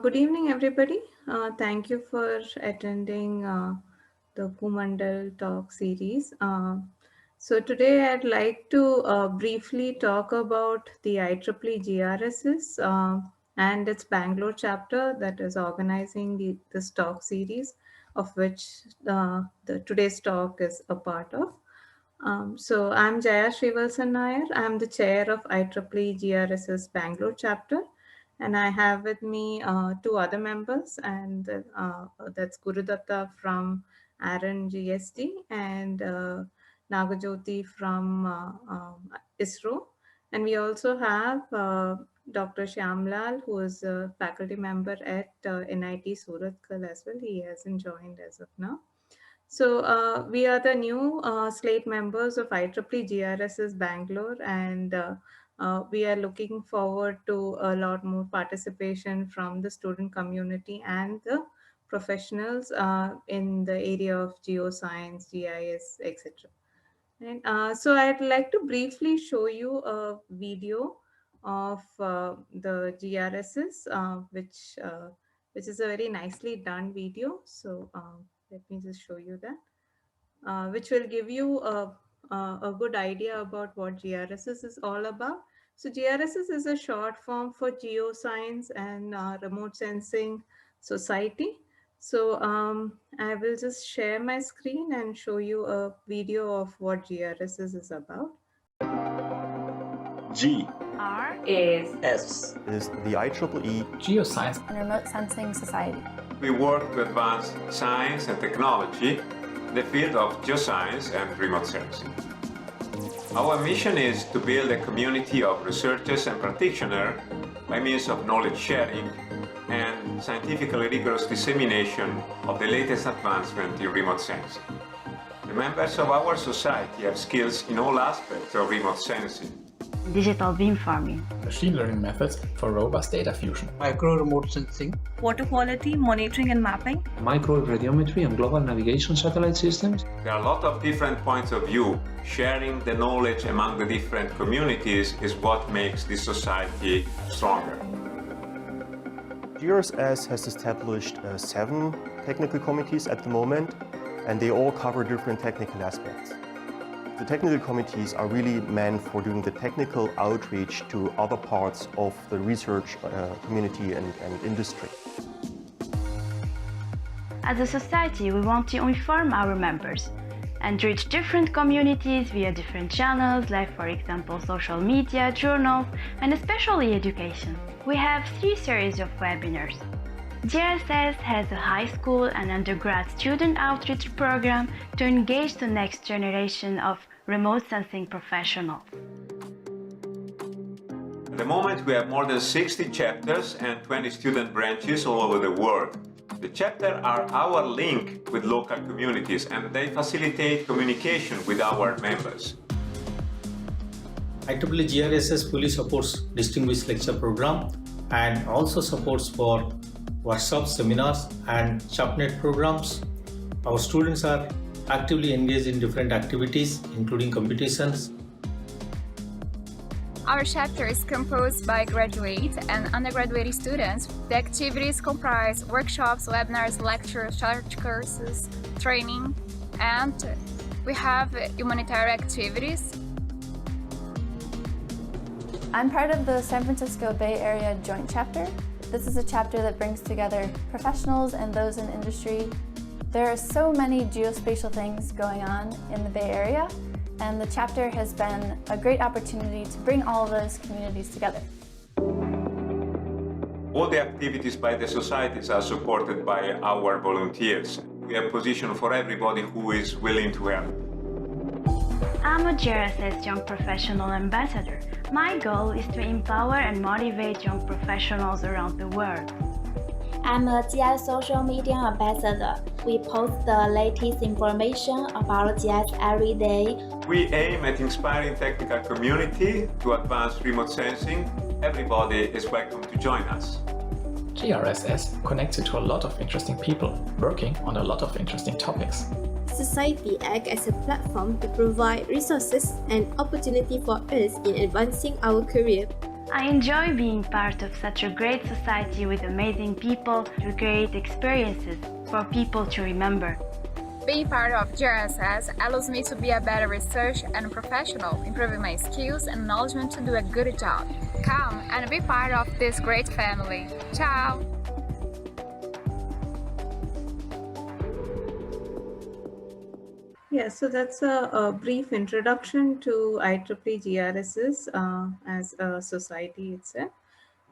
Good evening, everybody. Thank you for attending the Kumandal Talk series. So today I'd like to briefly talk about the IEEE-GRSS and its Bangalore chapter that is organizing this talk series, of which the today's talk is a part of. So I'm Jaya Srivalsan Nair. I'm the chair of IEEE-GRSS Bangalore chapter, and I have with me two other members, and that's Gurudatta from Aaron GST and Nagajoti from ISRO. And we also have Dr. Shyamlal, who is a faculty member at NIT Surathkal as well. He hasn't joined as of now. So we are the new slate members of IEEE-GRSS Bangalore, and we are looking forward to a lot more participation from the student community and the professionals in the area of geoscience, GIS, etc. And so I'd like to briefly show you a video of the GRSS, which is a very nicely done video. So let me just show you that, which will give you a good idea about what GRSS is all about. So GRSS is a short form for Geoscience and Remote Sensing Society. So I will just share my screen and show you a video of what GRSS is about. G R is S is the IEEE Geoscience and Remote Sensing Society. we work to advance science and technology in the field of geoscience and remote sensing. Our mission is to build a community of researchers and practitioners by means of knowledge sharing and scientifically rigorous dissemination of the latest advancement in remote sensing. The members of our society have skills in all aspects of remote sensing. Digital beam farming. machine learning methods for robust data fusion, micro remote sensing, water quality monitoring and mapping, microwave radiometry and global navigation satellite systems. There are a lot of different points of view. Sharing the knowledge among the different communities is what makes this society stronger. GRSS has established 7 technical committees at the moment, and they all cover different technical aspects. The technical committees are really meant for doing the technical outreach to other parts of the research community and industry. As a society, we want to inform our members and reach different communities via different channels, like for example social media, journals, and especially education. We have 3 series of webinars. GRSS has a high school and undergrad student outreach program to engage the next generation of remote sensing professionals. At the moment, we have more than 60 chapters and 20 student branches all over the world. The chapters are our link with local communities, and they facilitate communication with our members. IEEE GRSS fully supports distinguished lecture program and also supports for workshops, seminars and SharpNet programs. Our students are actively engaged in different activities including competitions. Our chapter is composed by graduate and undergraduate students. The activities comprise workshops, webinars, lectures, short courses, training, and we have humanitarian activities. I'm part of the San Francisco Bay Area Joint Chapter. This is a chapter that brings together professionals and those in industry. There are so many geospatial things going on in the Bay Area, and the chapter has been a great opportunity to bring all of those communities together. All the activities by the societies are supported by our volunteers. We have position for everybody who is willing to help. I'm a GRSS Young Professional Ambassador. My goal is to empower and motivate young professionals around the world. I'm a GIS social media ambassador. We post the latest information about GIS every day. We aim at inspiring technical community to advance remote sensing. Everybody is welcome to join us. GRSS connects you to a lot of interesting people working on a lot of interesting topics. Society acts as a platform to provide resources and opportunity for us in advancing our career. I enjoy being part of such a great society with amazing people to create experiences for people to remember. Being part of GRSS allows me to be a better researcher and professional, improving my skills and knowledge to do a good job. Come and be part of this great family. Ciao! Yeah, so that's a brief introduction to IEEE-GRSS as a society itself.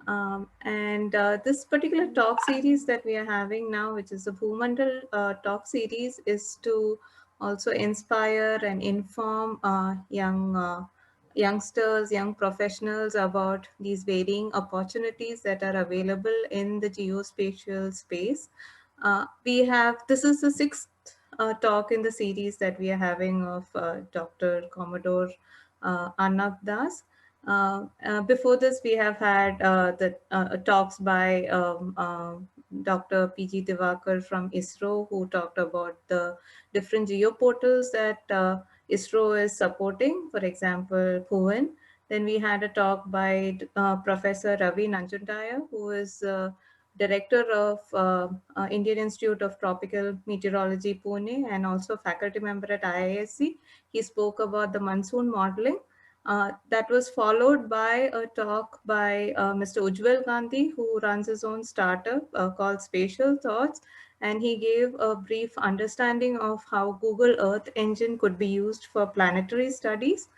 And this particular talk series that we are having now, which is the Bhumandal talk series, is to also inspire and inform youngsters, young professionals about these varying opportunities that are available in the geospatial space. This is the sixth talk in the series that we are having of Dr. Commodore Arnab Das. Before this, we have had the talks by Dr. P.G. Divakar from ISRO, who talked about the different geoportals that ISRO is supporting, for example, Bhuvan. Then we had a talk by Professor Ravi Nanjundaya, who is director of Indian Institute of Tropical Meteorology, Pune, and also faculty member at IISc. He spoke about the monsoon modeling. That was followed by a talk by Mr. Ujjwal Gandhi, who runs his own startup called Spatial Thoughts. And he gave a brief understanding of how Google Earth Engine could be used for planetary studies.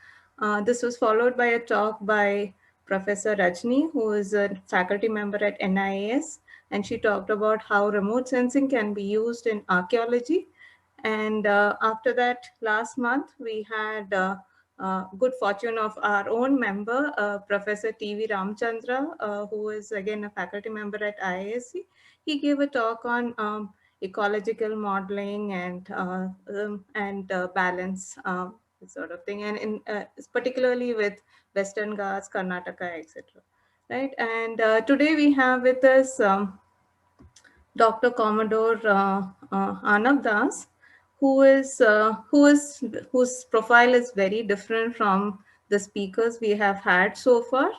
This was followed by a talk by Professor Rajni, who is a faculty member at NIAS, and she talked about how remote sensing can be used in archaeology. And after that, last month, we had good fortune of our own member, Professor T.V. Ramchandra, who is again a faculty member at IISc. He gave a talk on ecological modeling and balance sort of thing, and particularly with Western Ghats, Karnataka, etc. Right, and today we have with us Dr. Commodore Arnab Das, whose profile is very different from the speakers we have had so far.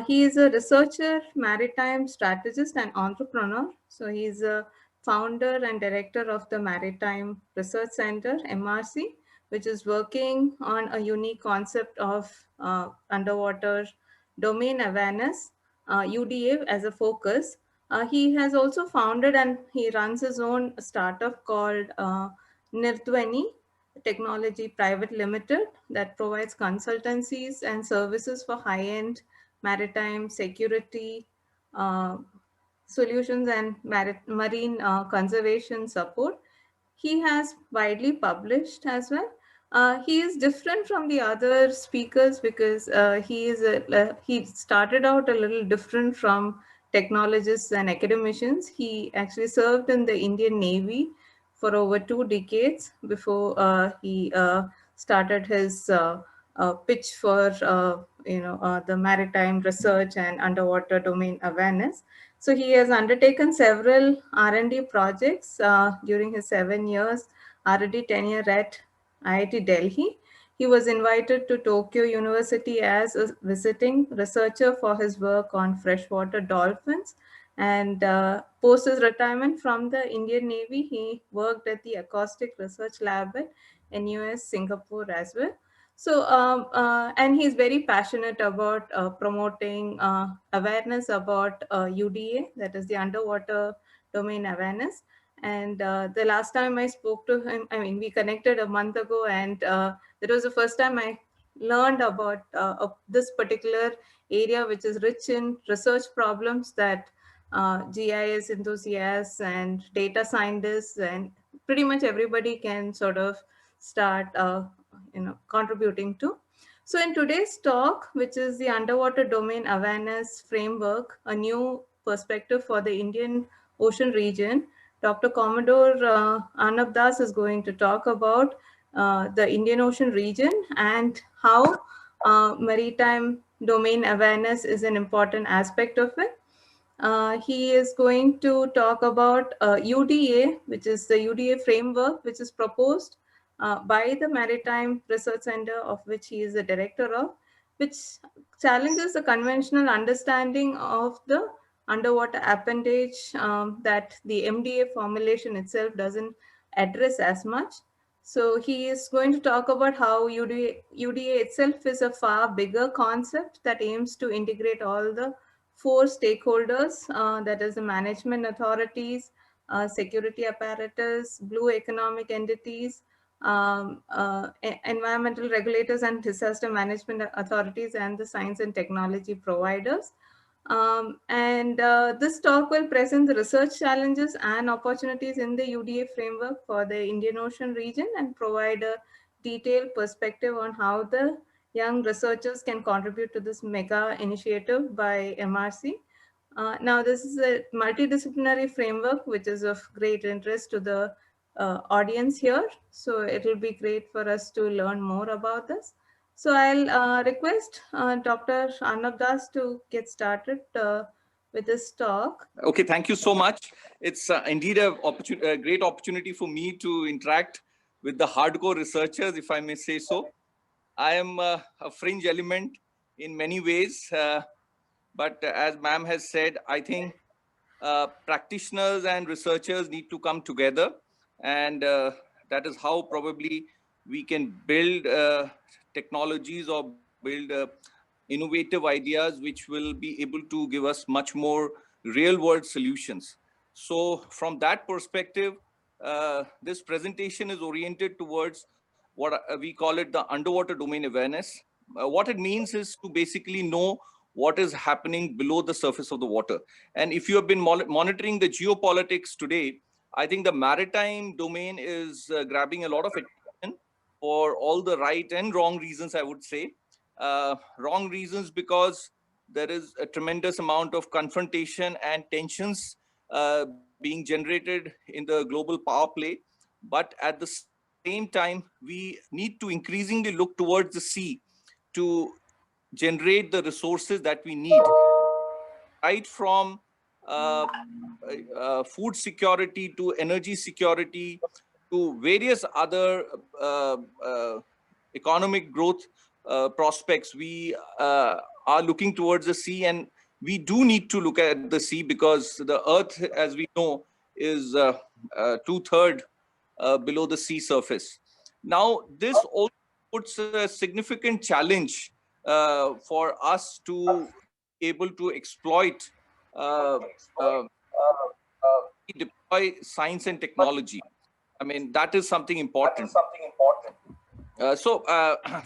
He is a researcher, maritime strategist, and entrepreneur. So he is a founder and director of the Maritime Research Centre (MRC), which is working on a unique concept of underwater domain awareness, UDA, as a focus. He has also founded and he runs his own startup called Nirthweni Technology Private Limited that provides consultancies and services for high-end maritime security solutions and marine conservation support. He has widely published as well. He is different from the other speakers because he started out a little different from technologists and academicians. He actually served in the Indian Navy for over 2 decades before he started his pitch for the maritime research and underwater domain awareness. So he has undertaken several R&D projects during his 7 years R&D tenure at IIT Delhi. He was invited to Tokyo University as a visiting researcher for his work on freshwater dolphins. And post his retirement from the Indian Navy, he worked at the Acoustic Research Lab at NUS Singapore as well. So, and he's very passionate about promoting awareness about UDA, that is the underwater domain awareness. And the last time I spoke to him, I mean, we connected a month ago, and that was the first time I learned about this particular area, which is rich in research problems that GIS enthusiasts and data scientists and pretty much everybody can sort of start contributing to. So in today's talk, which is the Underwater Domain Awareness Framework, a new perspective for the Indian Ocean region, Dr. Commodore Arnab Das is going to talk about the Indian Ocean region and how maritime domain awareness is an important aspect of it. He is going to talk about UDA, which is the UDA framework, which is proposed by the Maritime Research Centre, of which he is the director of. which challenges the conventional understanding of the underwater appendage that the MDA formulation itself doesn't address as much. So he is going to talk about how UDA itself is a far bigger concept that aims to integrate all the four stakeholders, that is the management authorities, security apparatus, blue economic entities, environmental regulators and disaster management authorities, and the science and technology providers. This talk will present the research challenges and opportunities in the UDA framework for the Indian Ocean region and provide a detailed perspective on how the young researchers can contribute to this mega initiative by MRC. Now, this is a multidisciplinary framework which is of great interest to the audience here. So it will be great for us to learn more about this. So I'll request Dr. Arnab to get started with this talk. Okay, thank you so much. It's indeed a great opportunity for me to interact with the hardcore researchers, if I may say so. I am a fringe element in many ways, but as ma'am has said, I think practitioners and researchers need to come together, and that is how probably we can build technologies or build innovative ideas which will be able to give us much more real world solutions. So from that perspective, this presentation is oriented towards what we call it the underwater domain awareness. What it means is to basically know what is happening below the surface of the water. And if you have been monitoring the geopolitics today, I think the maritime domain is grabbing a lot of attention for all the right and wrong reasons, I would say. Wrong reasons because there is a tremendous amount of confrontation and tensions being generated in the global power play. But at the same time, we need to increasingly look towards the sea to generate the resources that we need, right from food security to energy security to various other economic growth prospects. We are looking towards the sea, and we do need to look at the sea because the earth, as we know, is 2/3 below the sea surface. Now, this also puts a significant challenge for us to be able to exploit, deploy science and technology. I mean, that is something important.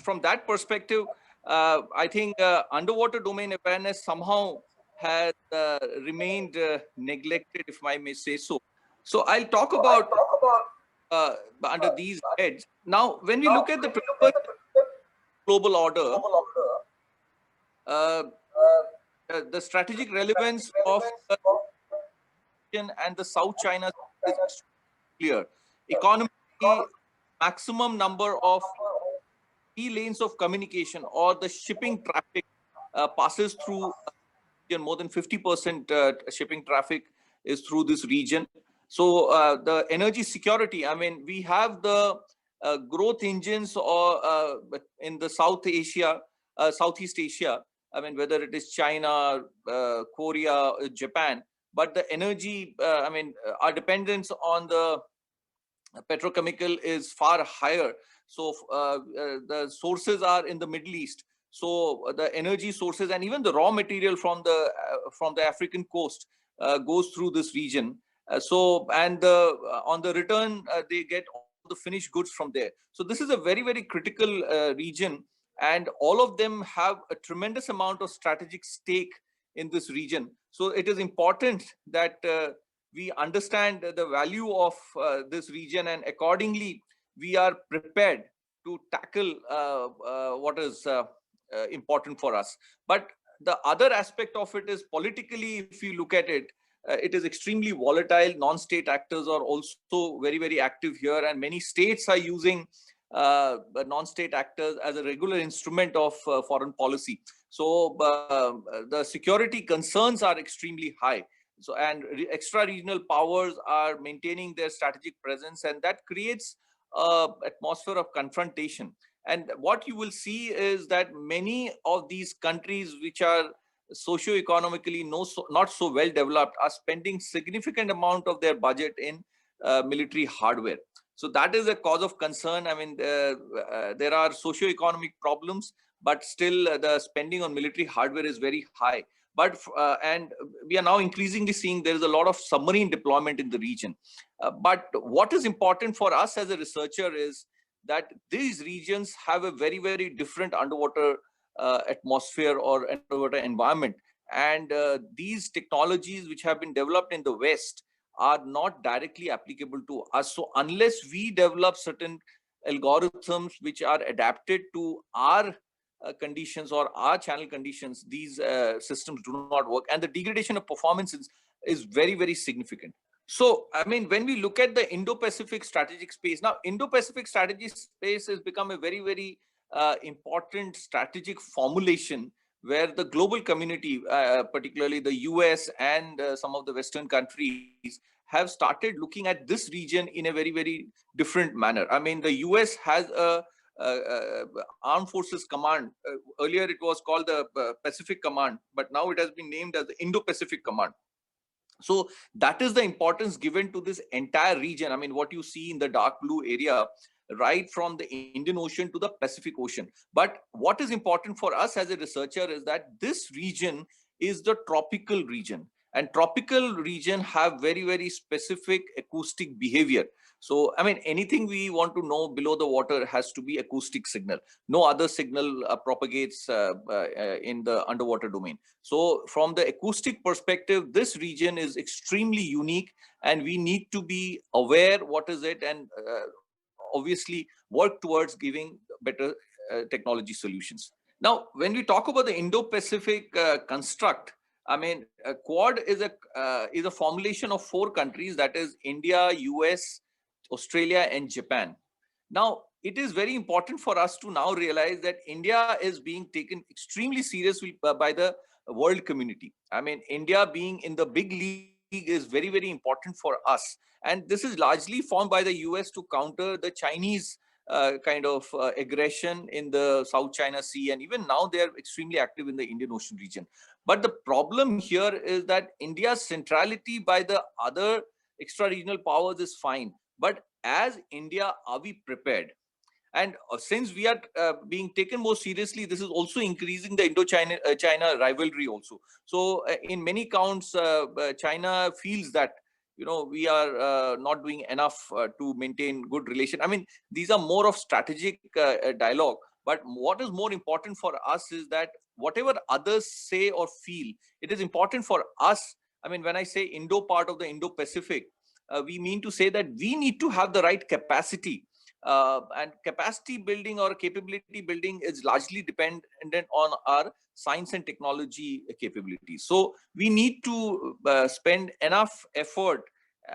From that perspective, I think underwater domain awareness somehow has remained neglected, if I may say so. So I'll talk about under these heads. Now, when we look at the global order, the strategic relevance of the region and the South China is clear. Economically, maximum number of lanes of communication or the shipping traffic passes through more than 50% shipping traffic is through this region. So the energy security, I mean, we have the growth engines or in the Southeast Asia, I mean, whether it is China, Korea, Japan, but the energy, I mean, our dependence on the petrochemical is far higher. So the sources are in the Middle East. So the energy sources and even the raw material from the African coast goes through this region. On the return, they get all the finished goods from there. So this is a very, very critical region, and all of them have a tremendous amount of strategic stake in this region. So it is important that we understand the value of this region, and accordingly, we are prepared to tackle what is important for us. But the other aspect of it is politically, if you look at it, it is extremely volatile. Non-state actors are also very, very active here, and many states are using non-state actors as a regular instrument of foreign policy. So the security concerns are extremely high. So, and extra-regional powers are maintaining their strategic presence, and that creates an atmosphere of confrontation. And what you will see is that many of these countries which are socio-economically not so well developed are spending significant amount of their budget in military hardware. So that is a cause of concern. I mean, there are socio-economic problems, but still the spending on military hardware is very high. But and we are now increasingly seeing there is a lot of submarine deployment in the region. But what is important for us as a researcher is that these regions have a very, very different underwater atmosphere or underwater environment. And these technologies which have been developed in the West are not directly applicable to us. So unless we develop certain algorithms which are adapted to our conditions or our channel conditions, these systems do not work. And the degradation of performance is very, very significant. So, I mean, when we look at the Indo-Pacific strategic space, now Indo-Pacific strategic space has become a very, very important strategic formulation where the global community, particularly the US and some of the Western countries, have started looking at this region in a very, very different manner. I mean, the US has a Armed Forces Command. Earlier it was called the Pacific Command, but now it has been named as the Indo-Pacific Command. So that is the importance given to this entire region. I mean, what you see in the dark blue area, right from the Indian Ocean to the Pacific Ocean. But what is important for us as a researcher is that this region is the tropical region, and tropical region have very, very specific acoustic behavior. So, I mean, anything we want to know below the water has to be acoustic signal. No other signal propagates in the underwater domain. So from the acoustic perspective, this region is extremely unique, and we need to be aware what is it, and obviously work towards giving better technology solutions. Now, when we talk about the Indo-Pacific construct, I mean, Quad is a formulation of 4 countries, that is India, US, Australia, and Japan. Now, it is very important for us to now realize that India is being taken extremely seriously by the world community. I mean, India being in the big league is very, very important for us. And this is largely formed by the US to counter the Chinese kind of aggression in the South China Sea. And even now they are extremely active in the Indian Ocean region. But the problem here is that India's centrality by the other extra-regional powers is fine. But as India, are we prepared? And since we are being taken more seriously, this is also increasing the Indo-China rivalry also. So in many counts, China feels that, you know, we are not doing enough to maintain good relation. I mean, these are more of strategic dialogue. But what is more important for us is that whatever others say or feel, it is important for us. I mean, when I say Indo part of the Indo-Pacific, we mean to say that we need to have the right capacity. And capacity building or capability building is largely dependent on our science and technology capabilities. So we need to spend enough effort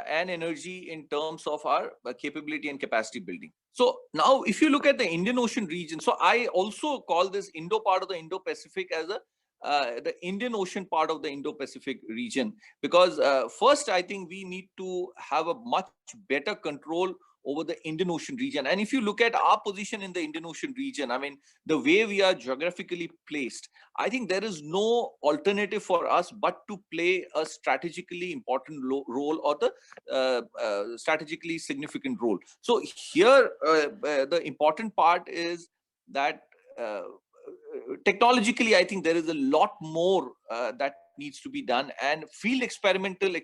and energy in terms of our capability and capacity building. So now if you look at the Indian Ocean region, so I also call this Indo part of the Indo-Pacific as the Indian Ocean part of the Indo-Pacific region, because first I think we need to have a much better control over the Indian Ocean region. And if you look at our position in the Indian Ocean region, I mean, the way we are geographically placed, I think there is no alternative for us but to play a strategically important role, or the strategically significant role. So here, the important part is that technologically, I think there is a lot more that needs to be done, and field experimental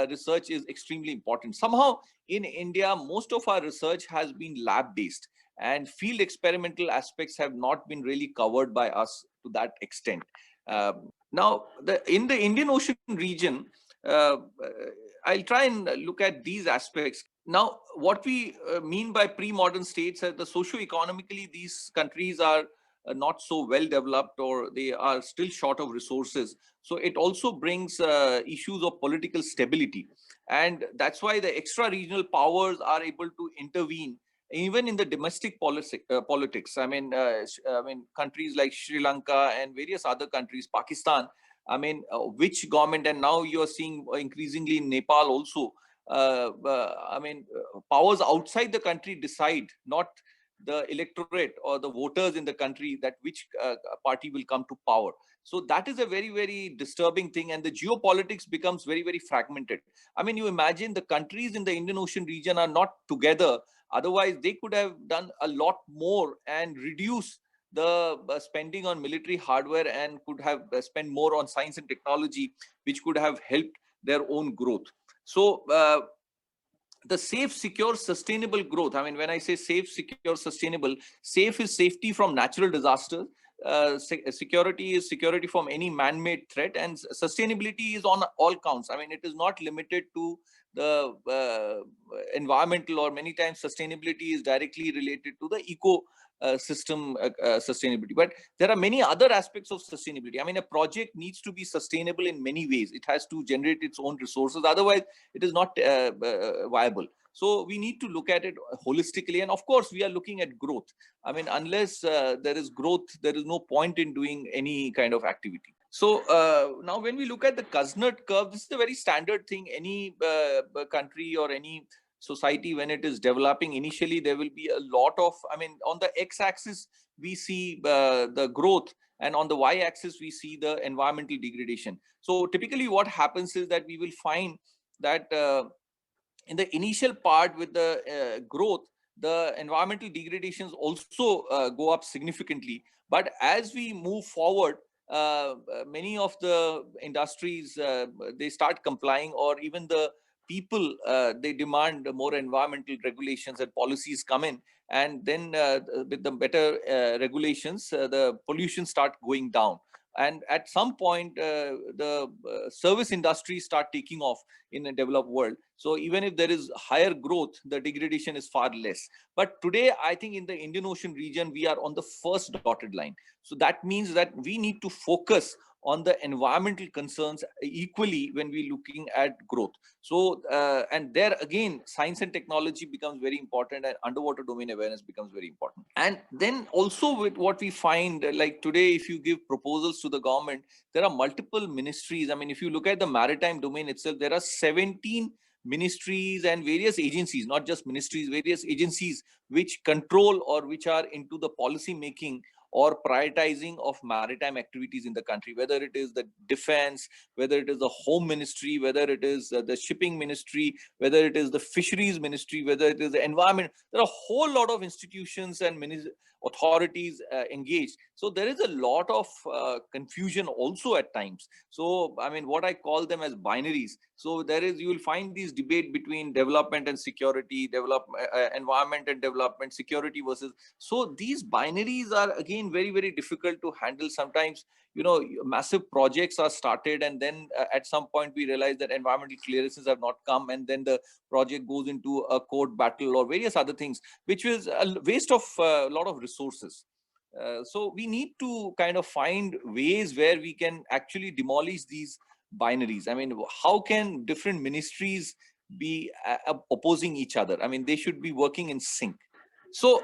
research is extremely important. Somehow in India, most of our research has been lab-based, and field experimental aspects have not been really covered by us to that extent. Now, in the Indian Ocean region, I'll try and look at these aspects. Now, what we mean by pre-modern states is that socio-economically, these countries are not so well developed, or they are still short of resources. So it also brings issues of political stability. And that's why the extra-regional powers are able to intervene even in the domestic politics. I mean, countries like Sri Lanka and various other countries, Pakistan, I mean, which government, and now you're seeing increasingly in Nepal also, I mean, powers outside the country decide, not the electorate or the voters in the country that which party will come to power. So that is a very, very disturbing thing, and the geopolitics becomes very, very fragmented. I mean, you imagine the countries in the Indian Ocean region are not together. Otherwise, they could have done a lot more and reduce the spending on military hardware and could have spent more on science and technology, which could have helped their own growth. So the safe, secure, sustainable growth. I mean, when I say safe, secure, sustainable, safe is safety from natural disasters. Security is security from any man-made threat, and sustainability is on all counts. I mean, it is not limited to the environmental, or many times sustainability is directly related to the eco system sustainability. But there are many other aspects of sustainability. I mean, a project needs to be sustainable in many ways. It has to generate its own resources. Otherwise, it is not viable. So we need to look at it holistically. And of course, we are looking at growth. I mean, unless there is growth, there is no point in doing any kind of activity. So now when we look at the Kuznets curve, this is a very standard thing. Any country or any society, when it is developing, initially there will be a lot of, I mean, on the x-axis we see the growth, and on the y-axis we see the environmental degradation. So typically what happens is that we will find that in the initial part with the growth, the environmental degradations also go up significantly. But as we move forward, many of the industries, they start complying, or even the people, they demand more environmental regulations and policies come in. And then with the better regulations, the pollution start going down. And at some point, the service industries start taking off in a developed world. So even if there is higher growth, the degradation is far less. But today, I think in the Indian Ocean region, we are on the first dotted line. So that means that we need to focus on the environmental concerns equally when we're looking at growth. So, and there again, science and technology becomes very important, and underwater domain awareness becomes very important. And then also with what we find, like today, if you give proposals to the government, there are multiple ministries. I mean, if you look at the maritime domain itself, there are 17 ministries and various agencies, not just ministries, various agencies which control or which are into the policy making or prioritizing of maritime activities in the country, whether it is the defense, whether it is the home ministry, whether it is the shipping ministry, whether it is the fisheries ministry, whether it is the environment. There are a whole lot of institutions and authorities engaged. So there is a lot of confusion also at times. So, I mean, what I call them as binaries. So there is, you will find these debate between development and security, environment and development, security versus. So these binaries are again very, very difficult to handle. Sometimes, you know, massive projects are started, and then at some point we realize that environmental clearances have not come, and then the project goes into a court battle or various other things, which is a waste of a lot of resources. So we need to kind of find ways where we can actually demolish these binaries. I mean, how can different ministries be opposing each other? I mean, they should be working in sync. So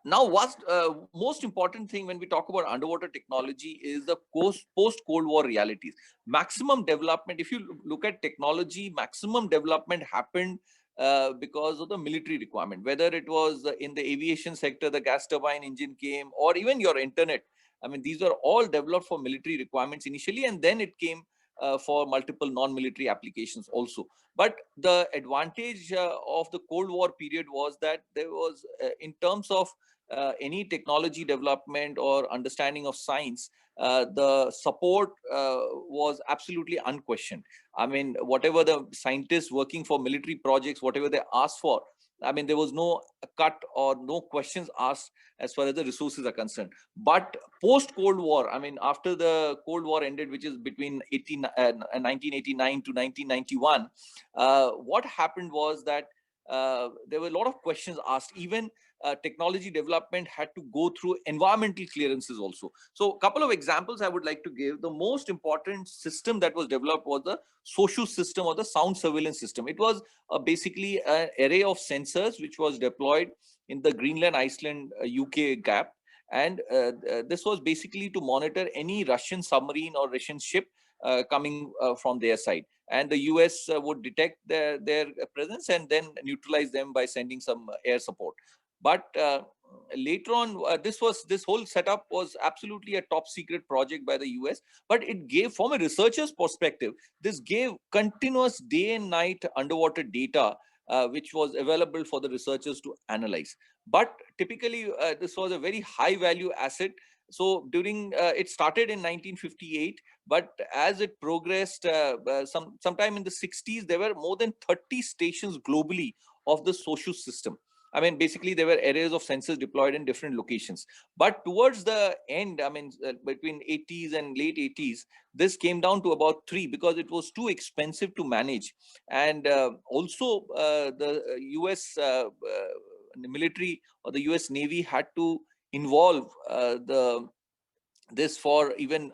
now what's most important thing when we talk about underwater technology is the post-Cold War realities. Maximum development, if you look at technology, maximum development happened because of the military requirement, whether it was in the aviation sector, the gas turbine engine came, or even your internet. I mean, these are all developed for military requirements initially, and then it came for multiple non-military applications also. But the advantage of the Cold War period was that there was, in terms of any technology development or understanding of science, the support was absolutely unquestioned. I mean, whatever the scientists working for military projects, whatever they asked for, I mean, there was no cut or no questions asked as far as the resources are concerned. But post-Cold War, I mean, after the Cold War ended, which is between 1989 to 1991, what happened was that there were a lot of questions asked. Even technology development had to go through environmental clearances also. So a couple of examples I would like to give. The most important system that was developed was the SOSU system, or the sound surveillance system. It was basically an array of sensors which was deployed in the Greenland, Iceland, UK gap. And this was basically to monitor any Russian submarine or Russian ship coming from their side. And the US would detect their presence and then neutralize them by sending some air support. But later on, this whole setup was absolutely a top secret project by the US. But it gave, from a researcher's perspective, this gave continuous day and night underwater data, which was available for the researchers to analyze. But typically, this was a very high value asset. So during it started in 1958, but as it progressed, sometime in the 60s, there were more than 30 stations globally of the social system. I mean, basically, there were arrays of sensors deployed in different locations. But towards the end, I mean, between 80s and late 80s, this came down to about 3 because it was too expensive to manage. And also, the US military or the US Navy had to involve this for even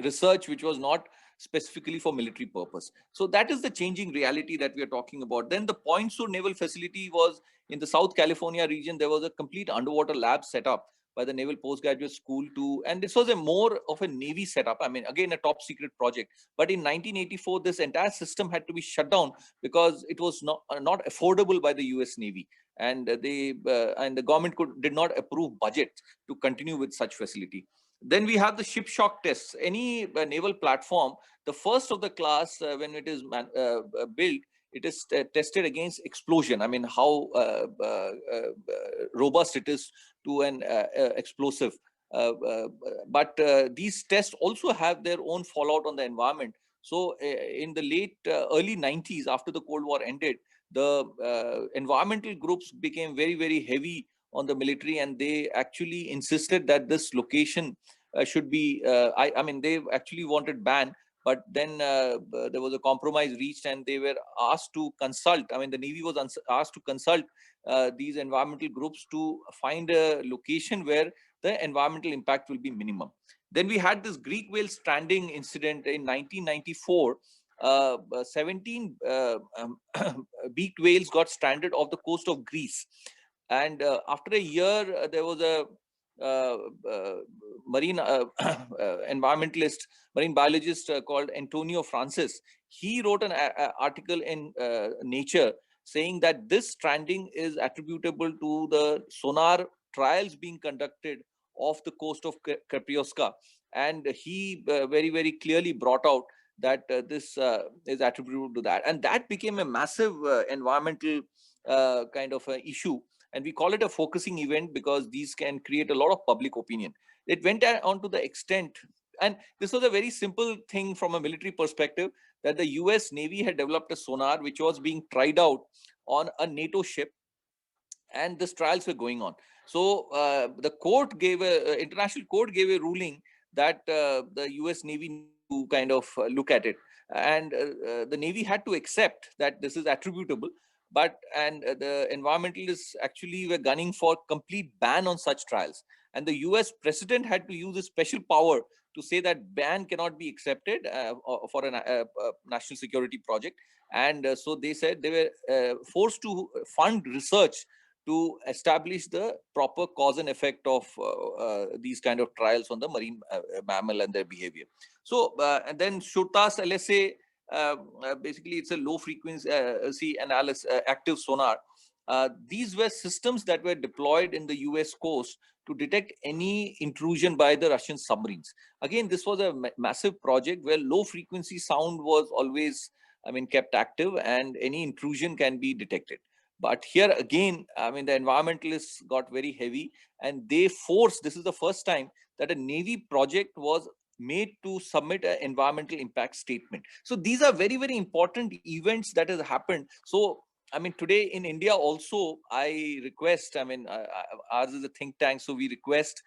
research which was not specifically for military purpose. So that is the changing reality that we are talking about. Then the Point Sur Naval Facility was in the South California region. There was a complete underwater lab set up by the Naval Postgraduate School too, and this was a more of a Navy setup. I mean, again, a top secret project. But in 1984, this entire system had to be shut down because it was not affordable by the US Navy, and the government did not approve budget to continue with such facility. Then we have the ship shock tests. Any naval platform, the first of the class, when it is built, it is tested against explosion. I mean, how robust it is to an explosive. But these tests also have their own fallout on the environment. So in the late early 90s, after the Cold War ended, the environmental groups became very, very heavy on the military, and they actually insisted that this location should be, I mean, they actually wanted ban, but then there was a compromise reached, and they were asked to consult. I mean, the Navy was asked to consult these environmental groups to find a location where the environmental impact will be minimum. Then we had this Greek whale stranding incident in 1994. 17 beaked whales got stranded off the coast of Greece. And after a year, there was a marine environmentalist, marine biologist called Antonio Francis. He wrote an article in Nature saying that this stranding is attributable to the sonar trials being conducted off the coast of Caprioska. And he very, very clearly brought out that this is attributable to that. And that became a massive environmental kind of issue. And we call it a focusing event because these can create a lot of public opinion. It went on to the extent, and this was a very simple thing from a military perspective, that the US Navy had developed a sonar which was being tried out on a NATO ship, and these trials were going on. So the court gave international court gave a ruling that the US Navy to kind of look at it, and the Navy had to accept that this is attributable. But the environmentalists actually were gunning for complete ban on such trials, and the US president had to use a special power to say that ban cannot be accepted for a national security project. And so they said they were forced to fund research to establish the proper cause and effect of these kind of trials on the marine mammal and their behavior. So and then Shurtas LSA, basically it's a low frequency analysis active sonar. These were systems that were deployed in the US coast to detect any intrusion by the Russian submarines. Again, this was a massive project where low frequency sound was always, I mean, kept active, and any intrusion can be detected. But here again, I mean, the environmentalists got very heavy, and they forced, this is the first time that a Navy project was made to submit an environmental impact statement. So these are very, very important events that has happened. So, I mean, today in India also, I request, I mean, ours is a think tank, so we request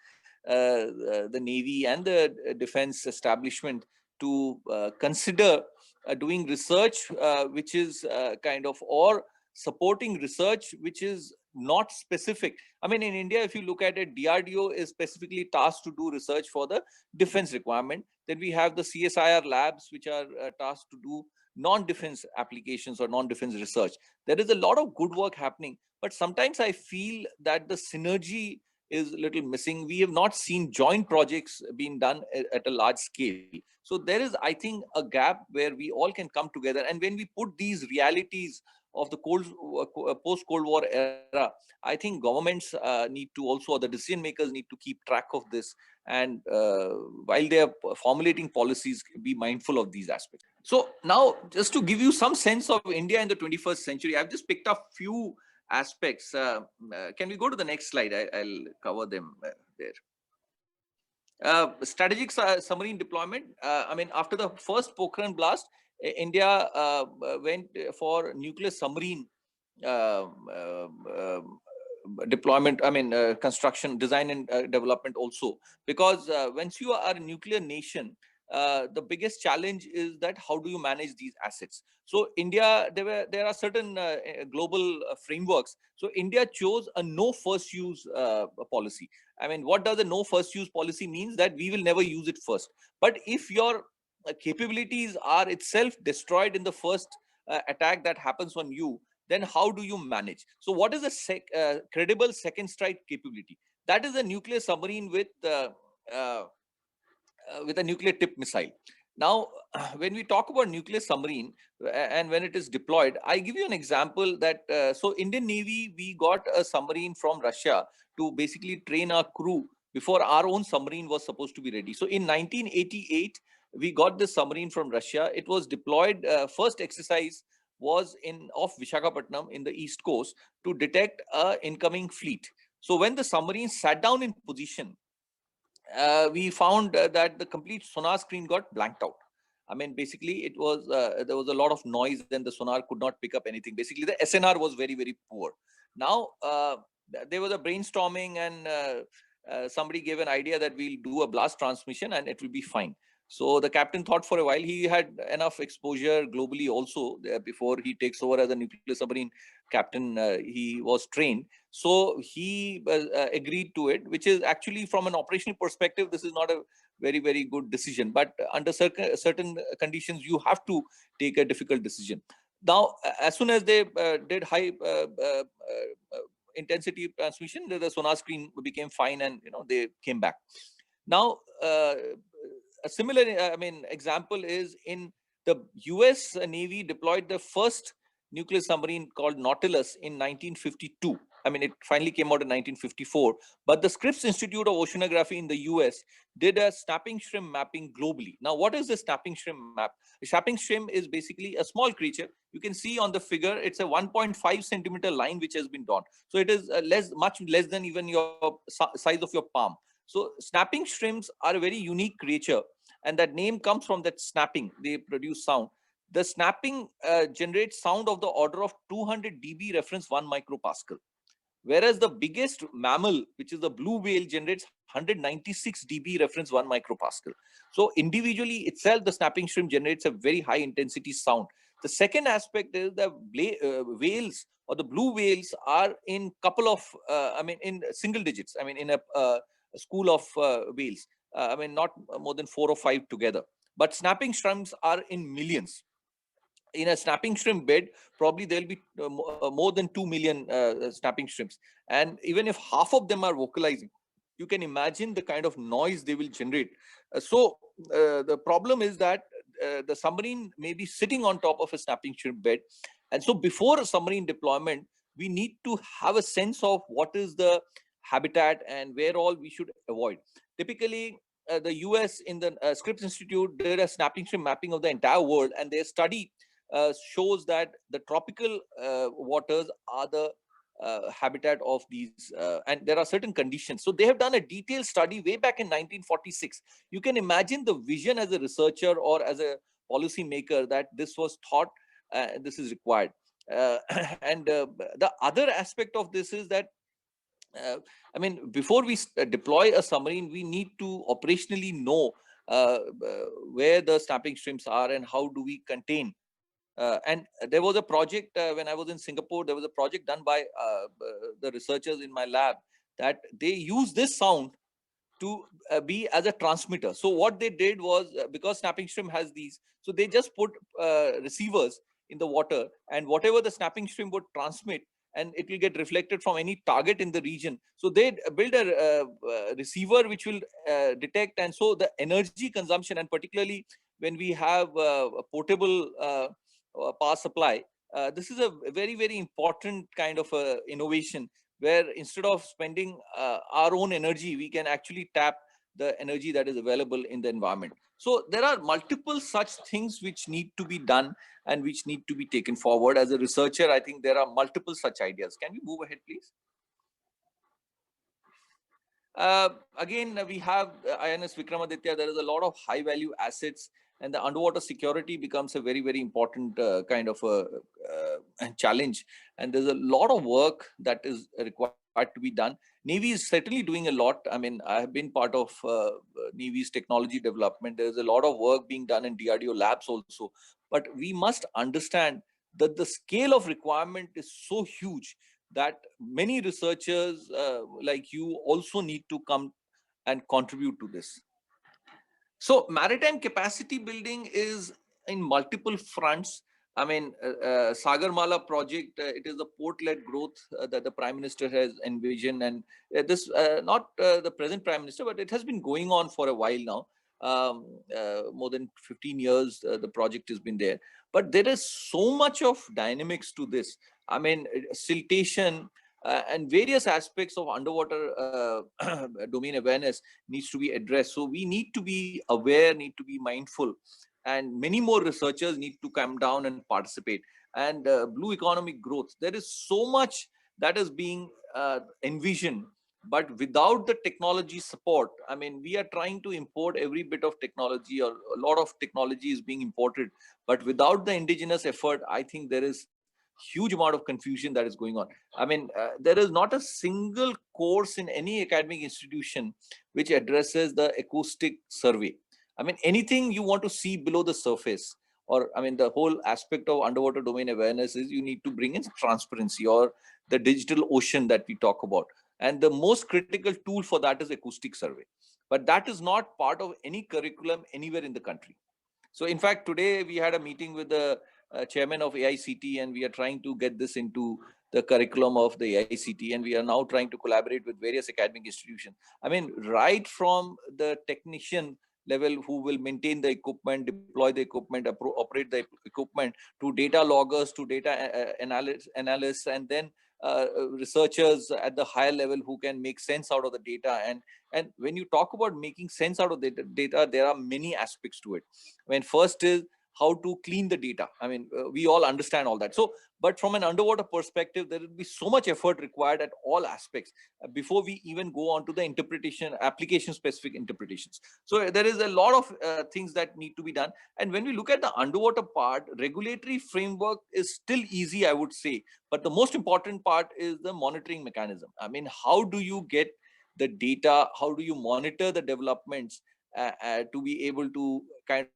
the Navy and the defense establishment to consider doing research which is kind of, or supporting research which is not specific. I mean, in India, if you look at it, DRDO is specifically tasked to do research for the defense requirement. Then we have the CSIR labs, which are tasked to do non-defense applications or non-defense research. There is a lot of good work happening, but sometimes I feel that the synergy is a little missing. We have not seen joint projects being done at a large scale. So there is, I think, a gap where we all can come together. And when we put these realities of the post-Cold War era, I think governments need to also, or the decision makers need to keep track of this, and while they are formulating policies, be mindful of these aspects. So now, just to give you some sense of India in the 21st century, I've just picked up few aspects. Can we go to the next slide? I'll cover them there. Strategic submarine deployment. I mean, after the first Pokhran blast, India went for nuclear submarine deployment. I mean, construction, design, and development also. Because once you are a nuclear nation, the biggest challenge is that how do you manage these assets? So India, there are certain global frameworks. So India chose a no first use policy. I mean, what does a no first use policy means? That we will never use it first. But if your capabilities are itself destroyed in the first attack that happens on you, then how do you manage? So what is a credible second strike capability? That is a nuclear submarine with a nuclear tip missile. Now, when we talk about nuclear submarine and when it is deployed, I give you an example that, so Indian Navy, we got a submarine from Russia to basically train our crew before our own submarine was supposed to be ready. So in 1988, we got this submarine from Russia. It was deployed, first exercise was off Visakhapatnam in the east coast to detect an incoming fleet. So when the submarine sat down in position, we found that the complete sonar screen got blanked out. I mean, basically, it was there was a lot of noise, and the sonar could not pick up anything. Basically, the SNR was very, very poor. Now, there was a brainstorming, and somebody gave an idea that we'll do a blast transmission and it will be fine. So the captain thought for a while. He had enough exposure globally also before he takes over as a nuclear submarine captain. He was trained. So he agreed to it, which is actually, from an operational perspective, this is not a very, very good decision. But under certain conditions, you have to take a difficult decision. Now, as soon as they did high intensity transmission, the sonar screen became fine, and they came back. Now, a similar, example is in the US Navy deployed the first nuclear submarine called Nautilus in 1952. I mean, it finally came out in 1954. But the Scripps Institute of Oceanography in the US did a snapping shrimp mapping globally. Now, what is the snapping shrimp map? The snapping shrimp is basically a small creature. You can see on the figure, it's a 1.5 centimeter line which has been drawn. So it is much less than even your size of your palm. So snapping shrimps are a very unique creature, and that name comes from that snapping. They produce sound. The snapping generates sound of the order of 200 dB reference 1 micropascal. Whereas the biggest mammal, which is the blue whale, generates 196 dB reference 1 micropascal. So individually itself, the snapping shrimp generates a very high intensity sound. The second aspect is the whales, or the blue whales, are in couple of, in single digits. I mean, in a school of whales. Not more than 4 or 5 together. But snapping shrimps are in millions. In a snapping shrimp bed, probably there'll be more than 2 million snapping shrimps. And even if half of them are vocalizing, you can imagine the kind of noise they will generate. So the problem is that the submarine may be sitting on top of a snapping shrimp bed. And so before a submarine deployment, we need to have a sense of what is the habitat and where all we should avoid. Typically, the US in the Scripps Institute did a snapping shrimp mapping of the entire world, and their study shows that the tropical waters are the habitat of these, and there are certain conditions. So they have done a detailed study way back in 1946. You can imagine the vision as a researcher or as a policy maker that this was thought, this is required. And the other aspect of this is that before we deploy a submarine, we need to operationally know where the snapping shrimps are and how do we contain. And there was a project when I was in Singapore. There was a project done by the researchers in my lab that they use this sound to be as a transmitter. So what they did was, because snapping shrimp has these, so they just put receivers in the water, and whatever the snapping shrimp would transmit, and it will get reflected from any target in the region. So they build a receiver which will detect, and so the energy consumption, and particularly when we have a portable power supply, this is a very, very important kind of innovation, where instead of spending our own energy, we can actually tap the energy that is available in the environment. So there are multiple such things which need to be done and which need to be taken forward. As a researcher, I think there are multiple such ideas. Can we move ahead, please? Again, we have INS Vikramaditya. There is a lot of high value assets, and the underwater security becomes a very, very important kind of a challenge. And there's a lot of work that is required to be done. Navy is certainly doing a lot. I mean, I have been part of Navy's technology development. There's a lot of work being done in DRDO labs also. But we must understand that the scale of requirement is so huge that many researchers like you also need to come and contribute to this. So maritime capacity building is in multiple fronts. I mean, Sagarmala project, it is a port-led growth that the Prime Minister has envisioned. And this, not the present Prime Minister, but it has been going on for a while now. More than 15 years, the project has been there. But there is so much of dynamics to this. I mean, siltation and various aspects of underwater domain awareness needs to be addressed. So we need to be aware, need to be mindful, and many more researchers need to come down and participate. And blue economic growth, there is so much that is being envisioned, but without the technology support, I mean, we are trying to import every bit of technology, or a lot of technology is being imported, but without the indigenous effort, I think there is huge amount of confusion that is going on. I mean, there is not a single course in any academic institution which addresses the acoustic survey. I mean, anything you want to see below the surface, or I mean, the whole aspect of underwater domain awareness is you need to bring in transparency, or the digital ocean that we talk about. And the most critical tool for that is acoustic survey. But that is not part of any curriculum anywhere in the country. So in fact, today we had a meeting with the chairman of AICT, and we are trying to get this into the curriculum of the AICT, and we are now trying to collaborate with various academic institutions. I mean, right from the technician level who will maintain the equipment, deploy the equipment, operate the equipment, to data loggers, to data analysts, and then researchers at the higher level who can make sense out of the data. And when you talk about making sense out of the data, there are many aspects to it. I mean, first is how to clean the data. I mean, we all understand all that. So, but from an underwater perspective, there will be so much effort required at all aspects before we even go on to the interpretation, application specific interpretations. So there is a lot of things that need to be done. And when we look at the underwater part, regulatory framework is still easy, I would say. But the most important part is the monitoring mechanism. I mean, how do you get the data? How do you monitor the developments to be able to kind of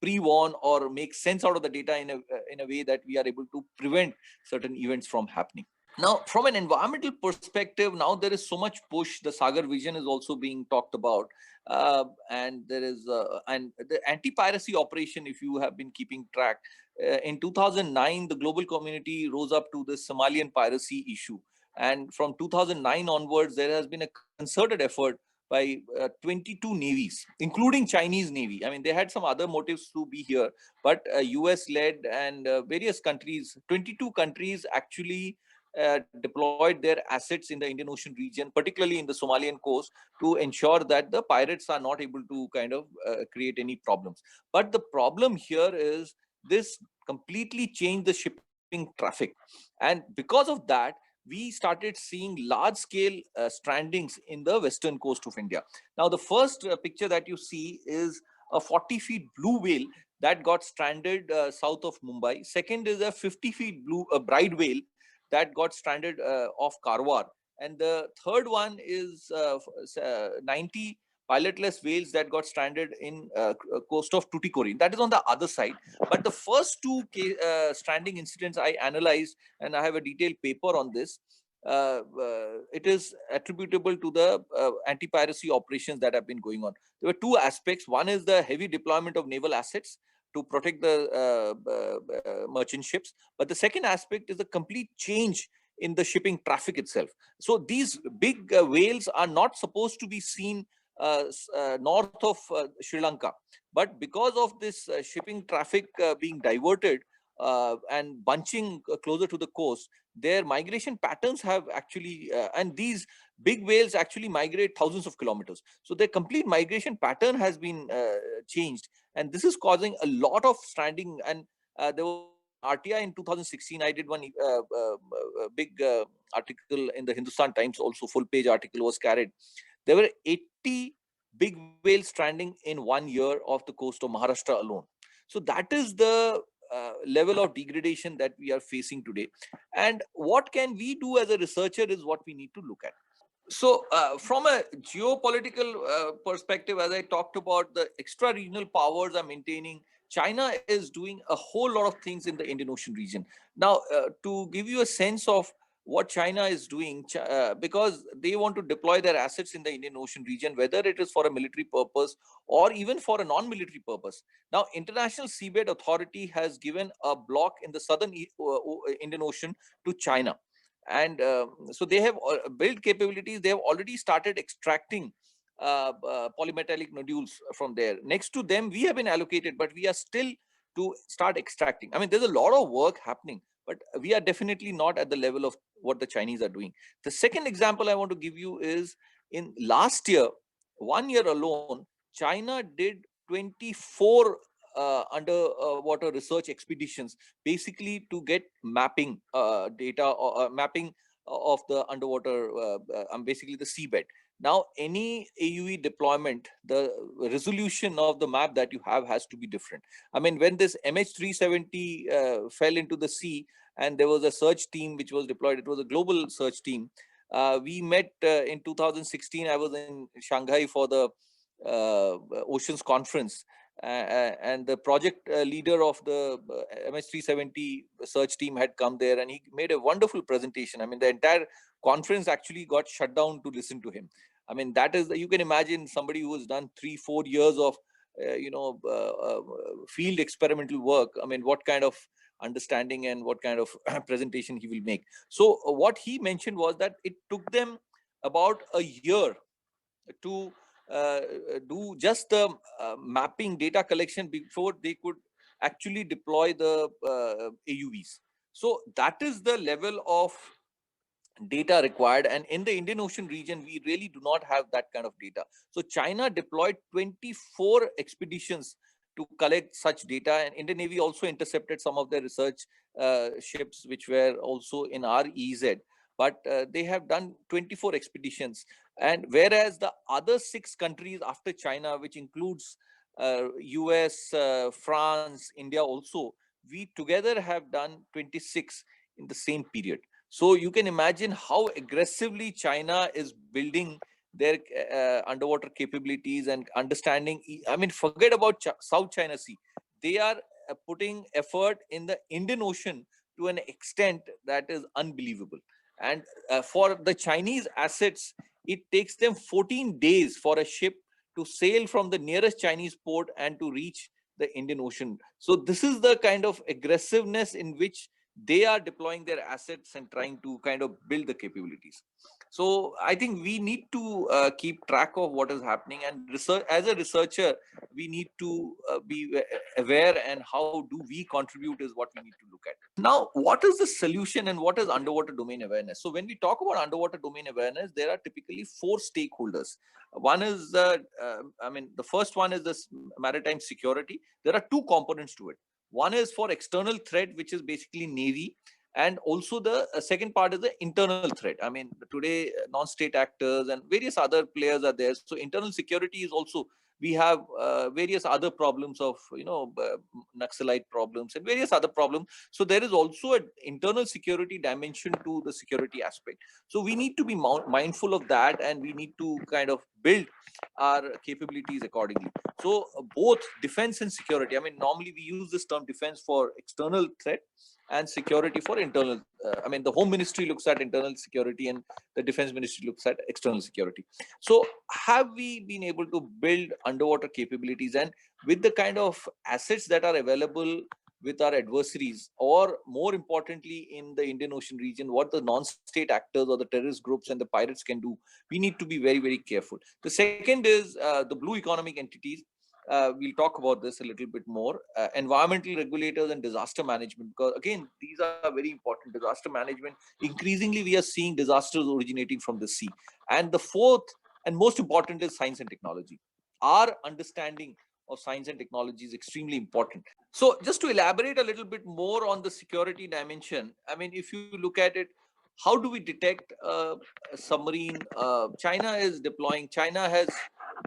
pre-warn or make sense out of the data in a way that we are able to prevent certain events from happening? Now, from an environmental perspective, now there is so much push. The SAGAR vision is also being talked about. And there is and the anti-piracy operation, if you have been keeping track, in 2009, the global community rose up to the Somalian piracy issue. And from 2009 onwards, there has been a concerted effort by 22 navies, including Chinese Navy. I mean, they had some other motives to be here, but US-led and various countries, 22 countries actually deployed their assets in the Indian Ocean region, particularly in the Somalian coast, to ensure that the pirates are not able to kind of create any problems. But the problem here is this completely changed the shipping traffic. And because of that, we started seeing large-scale strandings in the western coast of India. Now, the first picture that you see is a 40-feet blue whale that got stranded south of Mumbai. Second is a 50-feet blue bride whale that got stranded off Karwar. And the third one is 90 pilotless whales that got stranded in coast of Tuticorin. That is on the other side. But the first two stranding incidents I analyzed, and I have a detailed paper on this, it is attributable to the anti-piracy operations that have been going on. There were two aspects. One is the heavy deployment of naval assets to protect the merchant ships. But the second aspect is the complete change in the shipping traffic itself. So these big whales are not supposed to be seen north of Sri Lanka. But because of this shipping traffic being diverted, and bunching closer to the coast, their migration patterns have actually, and these big whales actually migrate thousands of kilometers. So their complete migration pattern has been changed. And this is causing a lot of stranding. And there was RTI in 2016. I did one big article in the Hindustan Times, also full page article was carried. There were 80 big whales stranding in 1 year off the coast of Maharashtra alone. So that is the level of degradation that we are facing today. And what can we do as a researcher is what we need to look at. So from a geopolitical perspective, as I talked about, the extra regional powers are maintaining. China is doing a whole lot of things in the Indian Ocean region. Now, to give you a sense of what China is doing, because they want to deploy their assets in the Indian Ocean region, whether it is for a military purpose or even for a non-military purpose. Now, International Seabed Authority has given a block in the southern Indian Ocean to China. And so they have built capabilities. They have already started extracting polymetallic nodules from there. Next to them, we have been allocated, but we are still to start extracting. I mean, there's a lot of work happening, but we are definitely not at the level of what the Chinese are doing. The second example I want to give you is in last year, 1 year alone, China did 24 underwater research expeditions, basically to get mapping data or mapping of the underwater, basically the seabed. Now, any AUE deployment, the resolution of the map that you have has to be different. I mean, when this MH370 fell into the sea and there was a search team which was deployed, it was a global search team. We met in 2016. I was in Shanghai for the Oceans Conference. And the project leader of the MH370 search team had come there, and he made a wonderful presentation. I mean, the entire conference actually got shut down to listen to him. I mean, that is, you can imagine somebody who has done 3-4 years of, field experimental work. I mean, what kind of understanding and what kind of presentation he will make. So what he mentioned was that it took them about a year to do just the mapping data collection before they could actually deploy the AUVs. So that is the level of data required, and in the Indian Ocean region we really do not have that kind of data. So China deployed 24 expeditions to collect such data, and Indian Navy also intercepted some of their research ships which were also in our EZ. But they have done 24 expeditions, and whereas the other 6 countries after China, which includes US, France, India also, we together have done 26 in the same period. So you can imagine how aggressively China is building their underwater capabilities and understanding. I mean, forget about South China Sea. They are putting effort in the Indian Ocean to an extent that is unbelievable. And for the Chinese assets, it takes them 14 days for a ship to sail from the nearest Chinese port and to reach the Indian Ocean. So this is the kind of aggressiveness in which they are deploying their assets and trying to kind of build the capabilities. So I think we need to keep track of what is happening, and research, as a researcher, we need to be aware, and how do we contribute is what we need to look at. Now, what is the solution and what is underwater domain awareness? So when we talk about underwater domain awareness, there are typically 4 stakeholders. One is the first one is this maritime security. There are 2 components to it. One is for external threat, which is basically Navy. And also the second part is the internal threat. I mean, today non-state actors and various other players are there. So internal security is also, we have various other problems of, Naxalite problems and various other problems. So there is also an internal security dimension to the security aspect. So we need to be mindful of that, and we need to kind of build our capabilities accordingly. So both defense and security, I mean, normally we use this term defense for external threat and security for internal. The Home Ministry looks at internal security and the Defense Ministry looks at external security. So have we been able to build underwater capabilities, and with the kind of assets that are available with our adversaries, or more importantly in the Indian Ocean region, what the non-state actors or the terrorist groups and the pirates can do, we need to be very, very careful. The second is the blue economic entities. we'll talk about this a little bit more. Environmental regulators and disaster management, because again, these are very important. Disaster management, increasingly we are seeing disasters originating from the sea. And the fourth and most important is science and technology. Our understanding of science and technology is extremely important. So just to elaborate a little bit more on the security dimension, I mean, if you look at it, how do we detect a submarine? China has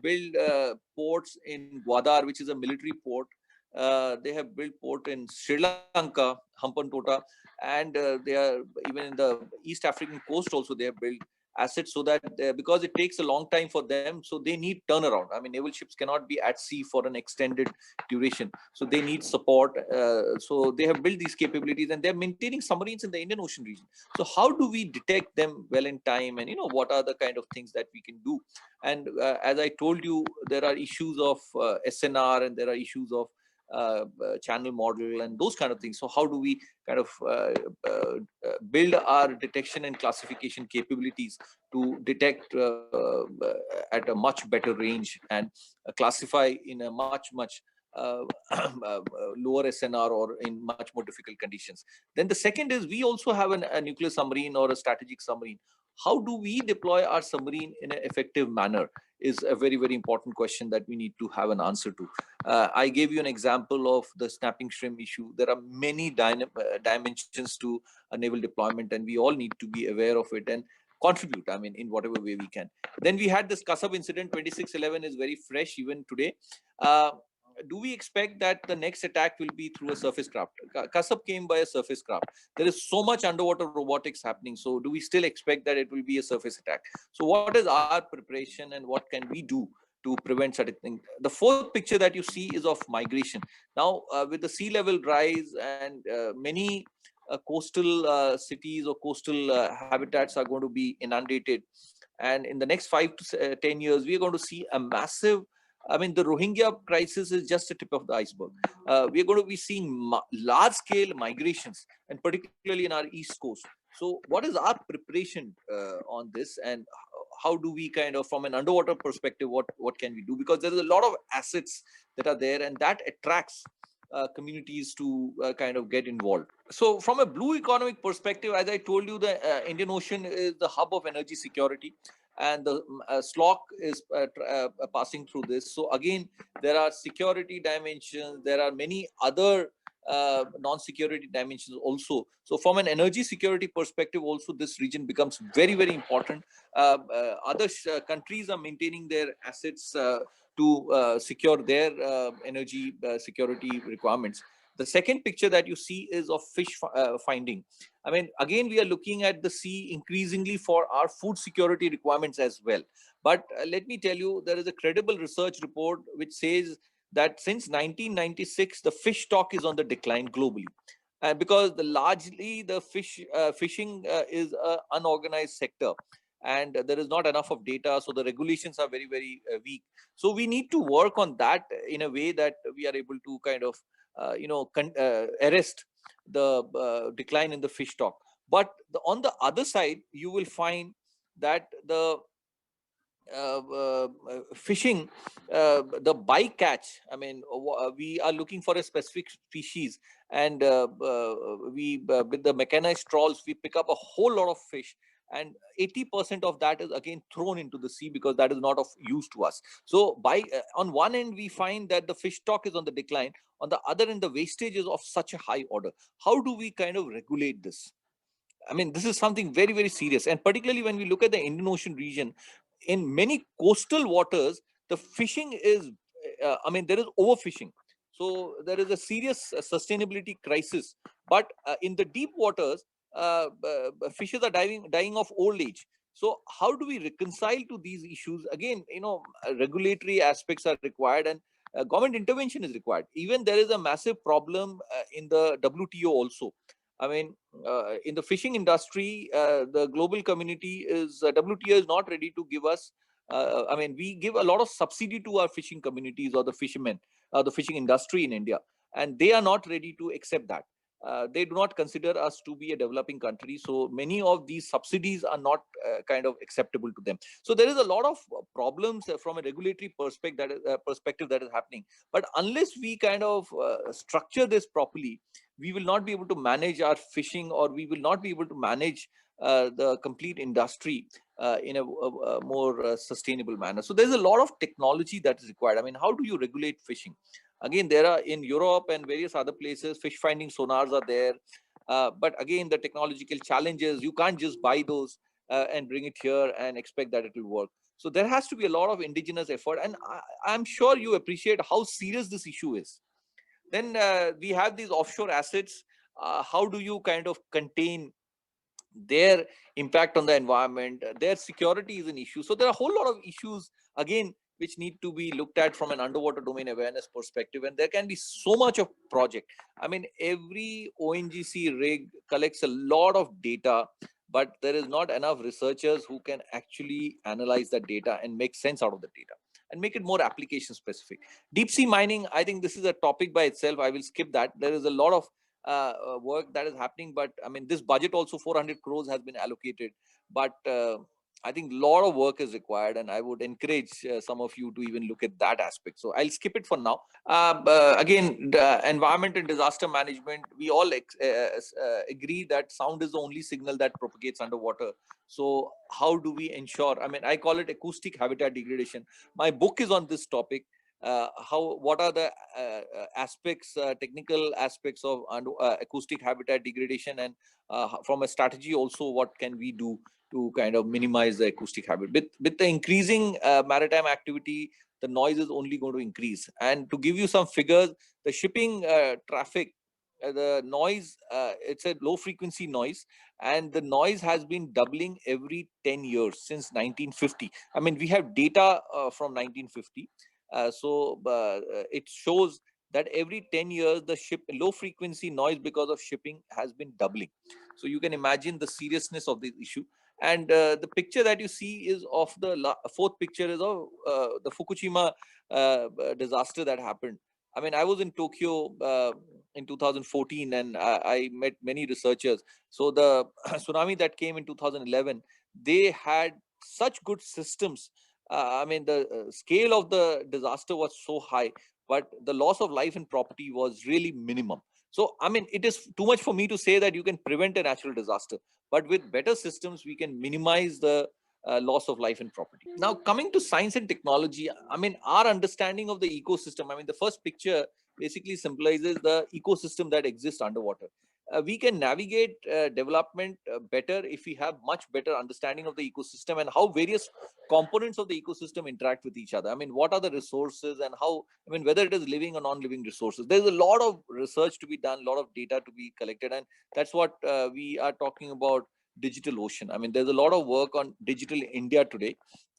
built ports in Gwadar, which is a military port. They have built port in Sri Lanka, Hampantota, and they are even in the East African coast also they have built assets, so that because it takes a long time for them, so they need turnaround. I mean, naval ships cannot be at sea for an extended duration, so they need support. So they have built these capabilities, and they're maintaining submarines in the Indian Ocean region. So how do we detect them well in time, and what are the kind of things that we can do? And as I told you, there are issues of SNR, and there are issues of channel model and those kind of things. So how do we kind of build our detection and classification capabilities to detect at a much better range and classify in a much lower SNR or in much more difficult conditions? Then the second is, we also have a nuclear submarine or a strategic submarine. How do we deploy our submarine in an effective manner is a very, very important question that we need to have an answer to. I gave you an example of the snapping shrimp issue. There are many dimensions to a naval deployment, and we all need to be aware of it and contribute, I mean, in whatever way we can. Then we had this Kasab incident. 26/11 is very fresh even today. Do we expect that the next attack will be through a surface craft? Kasab came by a surface craft. There is so much underwater robotics happening. So do we still expect that it will be a surface attack? So what is our preparation, and what can we do to prevent such a thing? The fourth picture that you see is of migration. Now, with the sea level rise, and many coastal cities or coastal habitats are going to be inundated. And in the next 5 to 10 years, we are going to see a massive, I mean, the Rohingya crisis is just the tip of the iceberg. We are going to be seeing large-scale migrations, and particularly in our East Coast. So what is our preparation on this, and how do we kind of, from an underwater perspective, what can we do? Because there is a lot of assets that are there, and that attracts communities to kind of get involved. So from a blue economic perspective, as I told you, the Indian Ocean is the hub of energy security, and the SLOC is passing through this. So again, there are security dimensions, there are many other non-security dimensions also. So from an energy security perspective also, this region becomes very, very important. Other countries are maintaining their assets to secure their energy security requirements. The second picture that you see is of fish finding. I mean, again, we are looking at the sea increasingly for our food security requirements as well. But let me tell you, there is a credible research report which says that since 1996, the fish stock is on the decline globally. Because largely the fishing is an unorganized sector, and there is not enough of data, so the regulations are very, very weak. So we need to work on that in a way that we are able to kind of arrest the decline in the fish stock. But on the other side, you will find that the fishing, the bycatch, I mean, we are looking for a specific species, and with the mechanized trawls, we pick up a whole lot of fish, and 80% of that is again thrown into the sea because that is not of use to us. So on one end, we find that the fish stock is on the decline. On the other end, the wastage is of such a high order. How do we kind of regulate this? I mean, this is something very, very serious. And particularly when we look at the Indian Ocean region, in many coastal waters, the fishing is, I mean, there is overfishing. So there is a serious sustainability crisis. But in the deep waters, fishes are dying of old age. So how do we reconcile to these issues? Again, regulatory aspects are required, and government intervention is required. Even there is a massive problem in the WTO also. I mean, in the fishing industry, the global community WTO is not ready to give us, I mean, we give a lot of subsidy to our fishing communities or the fishermen, the fishing industry in India, and they are not ready to accept that. they do not consider us to be a developing country. So many of these subsidies are not kind of acceptable to them. So there is a lot of problems from a regulatory perspective that is happening. But unless we kind of structure this properly, we will not be able to manage our fishing, or we will not be able to manage the complete industry in a more sustainable manner. So there's a lot of technology that is required. I mean, how do you regulate fishing? Again, there are in Europe and various other places, fish finding sonars are there. But again, the technological challenges, you can't just buy those and bring it here and expect that it will work. So there has to be a lot of indigenous effort. And I'm sure you appreciate how serious this issue is. Then we have these offshore assets. How do you kind of contain their impact on the environment? Their security is an issue. So there are a whole lot of issues, again, which need to be looked at from an underwater domain awareness perspective. And there can be so much of project. I mean, every ONGC rig collects a lot of data, but there is not enough researchers who can actually analyze that data and make sense out of the data and make it more application specific. Deep sea mining, I think this is a topic by itself. I will skip that. There is a lot of work that is happening, but I mean, this budget also 400 crores has been allocated, but I think a lot of work is required, and I would encourage some of you to even look at that aspect. So I'll skip it for now. Again, the environment and disaster management, we all agree that sound is the only signal that propagates underwater. So how do we ensure? I mean, I call it acoustic habitat degradation. My book is on this topic. What are the aspects, technical aspects of acoustic habitat degradation, and from a strategy also, what can we do to kind of minimize the acoustic habitat? With the increasing maritime activity, the noise is only going to increase. And to give you some figures, the shipping traffic, the noise, it's a low frequency noise, and the noise has been doubling every 10 years since 1950. I mean, we have data from 1950. It shows that every 10 years, the low frequency noise because of shipping has been doubling. So you can imagine the seriousness of this issue. And the picture that you see is of the fourth picture is of the Fukushima disaster that happened. I mean, I was in Tokyo in 2014, and I met many researchers. So the tsunami that came in 2011, they had such good systems. I mean, the scale of the disaster was so high, but the loss of life and property was really minimum. So, I mean, it is too much for me to say that you can prevent a natural disaster, but with better systems, we can minimize the loss of life and property. Now, coming to science and technology, I mean, our understanding of the ecosystem, I mean, the first picture basically symbolizes the ecosystem that exists underwater. We can navigate development better if we have much better understanding of the ecosystem and how various components of the ecosystem interact with each other. I mean, what are the resources and how, I mean, whether it is living or non-living resources. There's a lot of research to be done, a lot of data to be collected, and that's what we are talking about. Digital ocean. I mean, there's a lot of work on digital India today,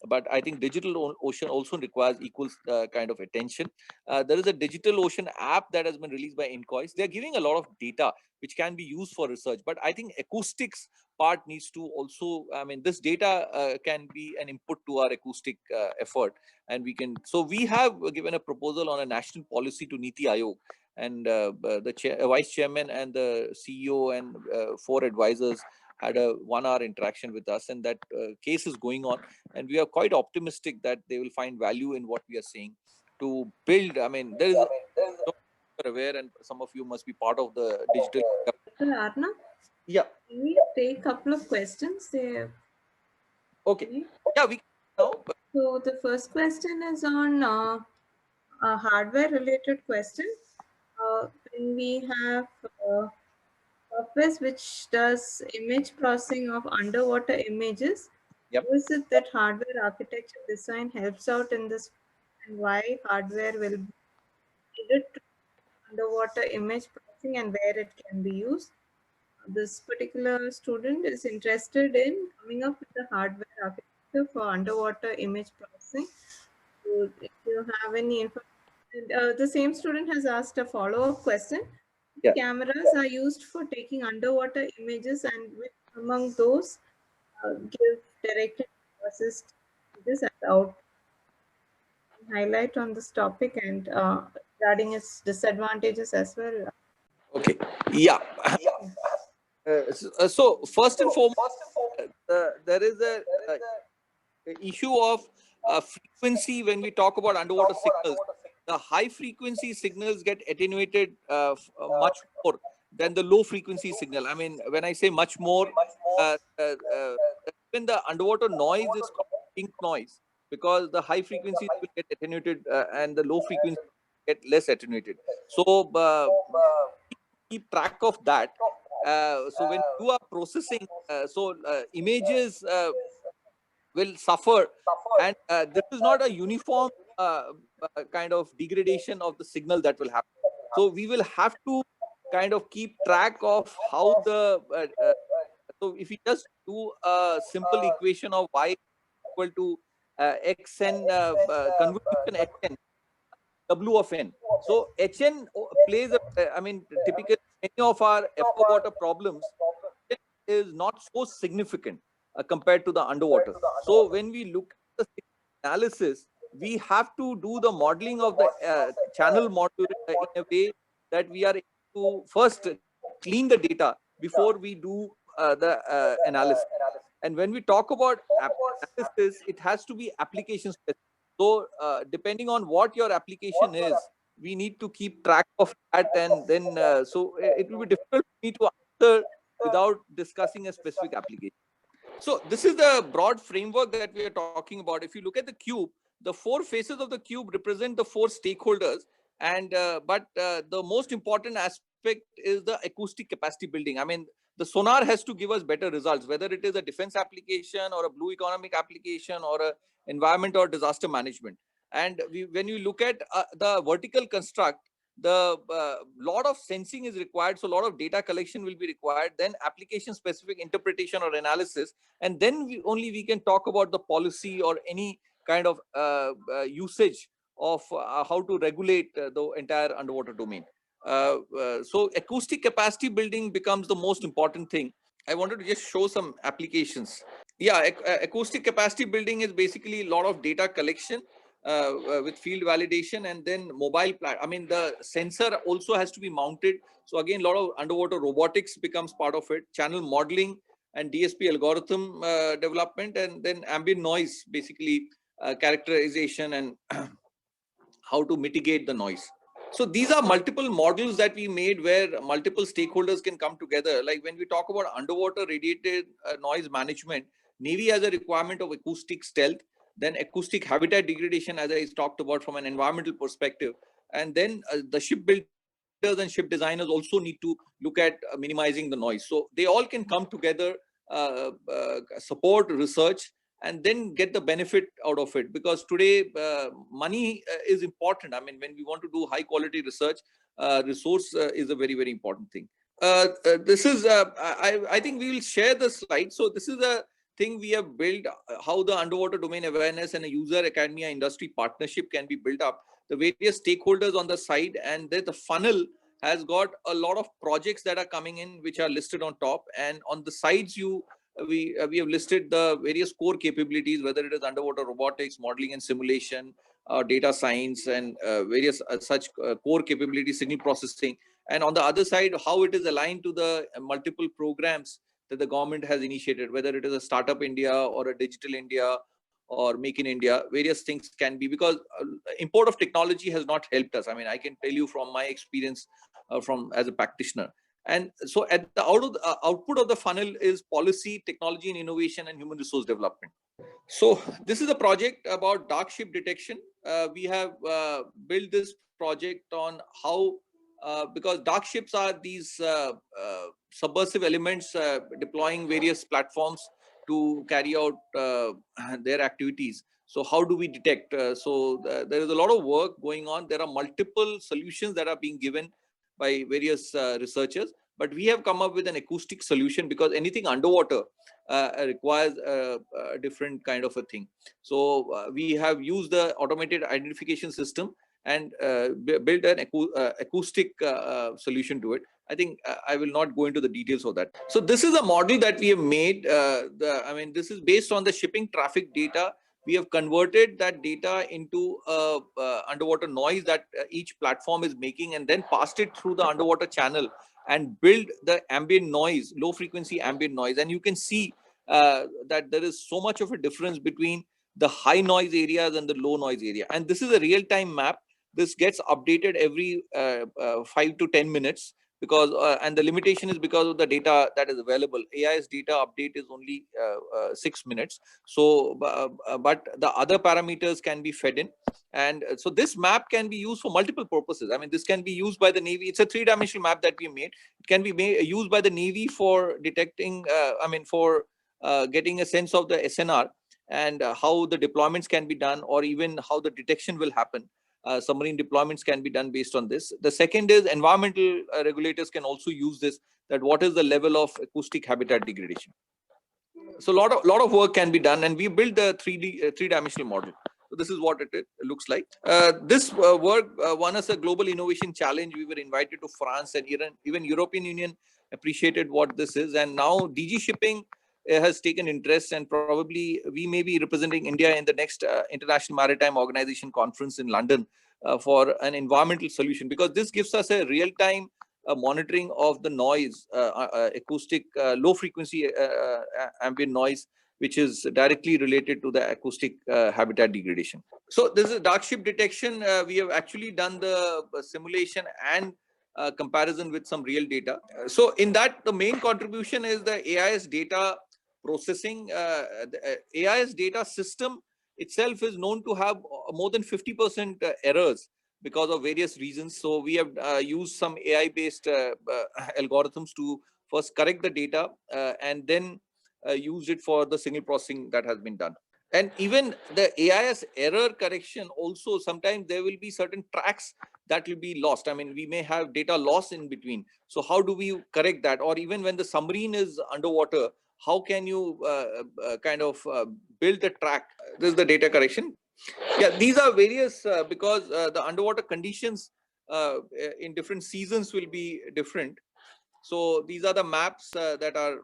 but I think digital ocean also requires equal kind of attention. There is a digital ocean app that has been released by Incois. They're giving a lot of data which can be used for research, but I think acoustics part needs to also, I mean, this data can be an input to our acoustic effort, and we can, so we have given a proposal on a national policy to Niti Aayog, and the vice chairman and the CEO and 4 advisors had a 1-hour interaction with us, and that case is going on, and we are quite optimistic that they will find value in what we are saying to build. I mean, there is aware, and some of you must be part of the digital. Arnab? Yeah. Can we take a couple of questions there? Okay. Yeah, we can now. So the first question is on a hardware related question. When we have software which does image processing of underwater images, yep. How is it that hardware architecture design helps out in this, and why hardware will be needed to underwater image processing and where it can be used? This particular student is interested in coming up with a hardware architecture for underwater image processing. So if you have any information, the same student has asked a follow-up question. Yeah. Cameras are used for taking underwater images, and which among those give directed assist images and out highlight on this topic and regarding its disadvantages as well. Okay. Yeah. So first and foremost, there is a issue of frequency when we talk about underwater signals. The high frequency signals get attenuated much more than the low frequency signal. I mean, when I say much more, even the underwater noise is called pink noise, because the high frequencies will get attenuated and the low frequencies get less attenuated. So keep track of that. So when you are processing, images will suffer, and this is not a uniform kind of degradation of the signal that will happen. So we will have to kind of keep track of how the so if we just do a simple equation of y equal to xn convolution xn w of n. So hn plays I mean, typically many of our upper water problems is not so significant compared to the underwater. So when we look at the analysis, we have to do the modeling of the channel model in a way that we are able to first clean the data before we do the analysis. And when we talk about analysis, it has to be application specific. So depending on what your application is, we need to keep track of that, and then so it will be difficult for me to answer without discussing a specific application. So this is the broad framework that we are talking about. If you look at the cube, the four faces of the cube represent the four stakeholders, and the most important aspect is the acoustic capacity building. I mean, the sonar has to give us better results, whether it is a defense application or a blue economic application or a environment or disaster management. And when you look at the vertical construct, the lot of sensing is required, so a lot of data collection will be required, then application specific interpretation or analysis, and then only we can talk about the policy or any kind of usage of how to regulate the entire underwater domain. So acoustic capacity building becomes the most important thing. I wanted to just show some applications. Yeah, acoustic capacity building is basically a lot of data collection with field validation, and then mobile I mean, the sensor also has to be mounted. So again, a lot of underwater robotics becomes part of it. Channel modeling and DSP algorithm development, and then ambient noise, basically characterization and how to mitigate the noise. So these are multiple models that we made where multiple stakeholders can come together. Like when we talk about underwater radiated noise management, Navy has a requirement of acoustic stealth, then acoustic habitat degradation, as I talked about from an environmental perspective. And then the shipbuilders and ship designers also need to look at minimizing the noise. So they all can come together, support research, and then get the benefit out of it. Because today, money is important. I mean, when we want to do high quality research, resource is a very, very important thing. This is, I think we will share the slide. So this is a thing we have built, how the underwater domain awareness and a user academia industry partnership can be built up. The various stakeholders on the side, and then the funnel has got a lot of projects that are coming in, which are listed on top. And on the sides, we have listed the various core capabilities, whether it is underwater robotics, modeling and simulation, data science, and various such core capabilities, signal processing. And on the other side, how it is aligned to the multiple programs that the government has initiated, whether it is a Startup India or a Digital India or Make in India. Various things can be, because import of technology has not helped us. I mean, I can tell you from my experience from as a practitioner. And so at the output of the funnel is policy, technology and innovation, and human resource development. So this is a project about dark ship detection. We have built this project on how, because dark ships are these subversive elements deploying various platforms to carry out their activities. So how do we detect? There is a lot of work going on. There are multiple solutions that are being given by various researchers, but we have come up with an acoustic solution, because anything underwater requires a different kind of a thing. So we have used the automated identification system and built an acoustic solution to it. I think I will not go into the details of that. So this is a model that we have made. I mean, this is based on the shipping traffic data we have converted that data into underwater noise that each platform is making, and then passed it through the underwater channel and build the ambient noise, low frequency ambient noise. And you can see that there is so much of a difference between the high noise areas and the low noise area. And this is a real-time map. This gets updated every 5 to 10 minutes, because and the limitation is because of the data that is available. AIS data update is only 6 minutes. So but the other parameters can be fed in, and so this map can be used for multiple purposes. I mean, this can be used by the Navy. It's a 3-dimensional map that we made. It can be used by the Navy for detecting, for getting a sense of the SNR and how the deployments can be done, or even how the detection will happen. Submarine deployments can be done based on this. The second is environmental regulators can also use this, that what is the level of acoustic habitat degradation. So a lot of work can be done, and we built the 3-dimensional model. So this is what it looks like. This work won us a global innovation challenge. We were invited to France, and even European Union appreciated what this is. And now DG Shipping has taken interest, and probably we may be representing India in the next International Maritime Organization conference in London for an environmental solution, because this gives us a real-time monitoring of the noise, acoustic, low frequency ambient noise, which is directly related to the acoustic habitat degradation. So this is dark ship detection. We have actually done the simulation and comparison with some real data. So in that, the main contribution is the AIS data processing. The AIS data system itself is known to have more than 50% errors because of various reasons. So we have used some AI-based algorithms to first correct the data and then use it for the signal processing that has been done. And even the AIS error correction also, sometimes there will be certain tracks that will be lost. I mean, we may have data loss in between. So how do we correct that? Or even when the submarine is underwater, how can you build the track? This is the data correction. Yeah, these are various because the underwater conditions in different seasons will be different. So these are the maps that are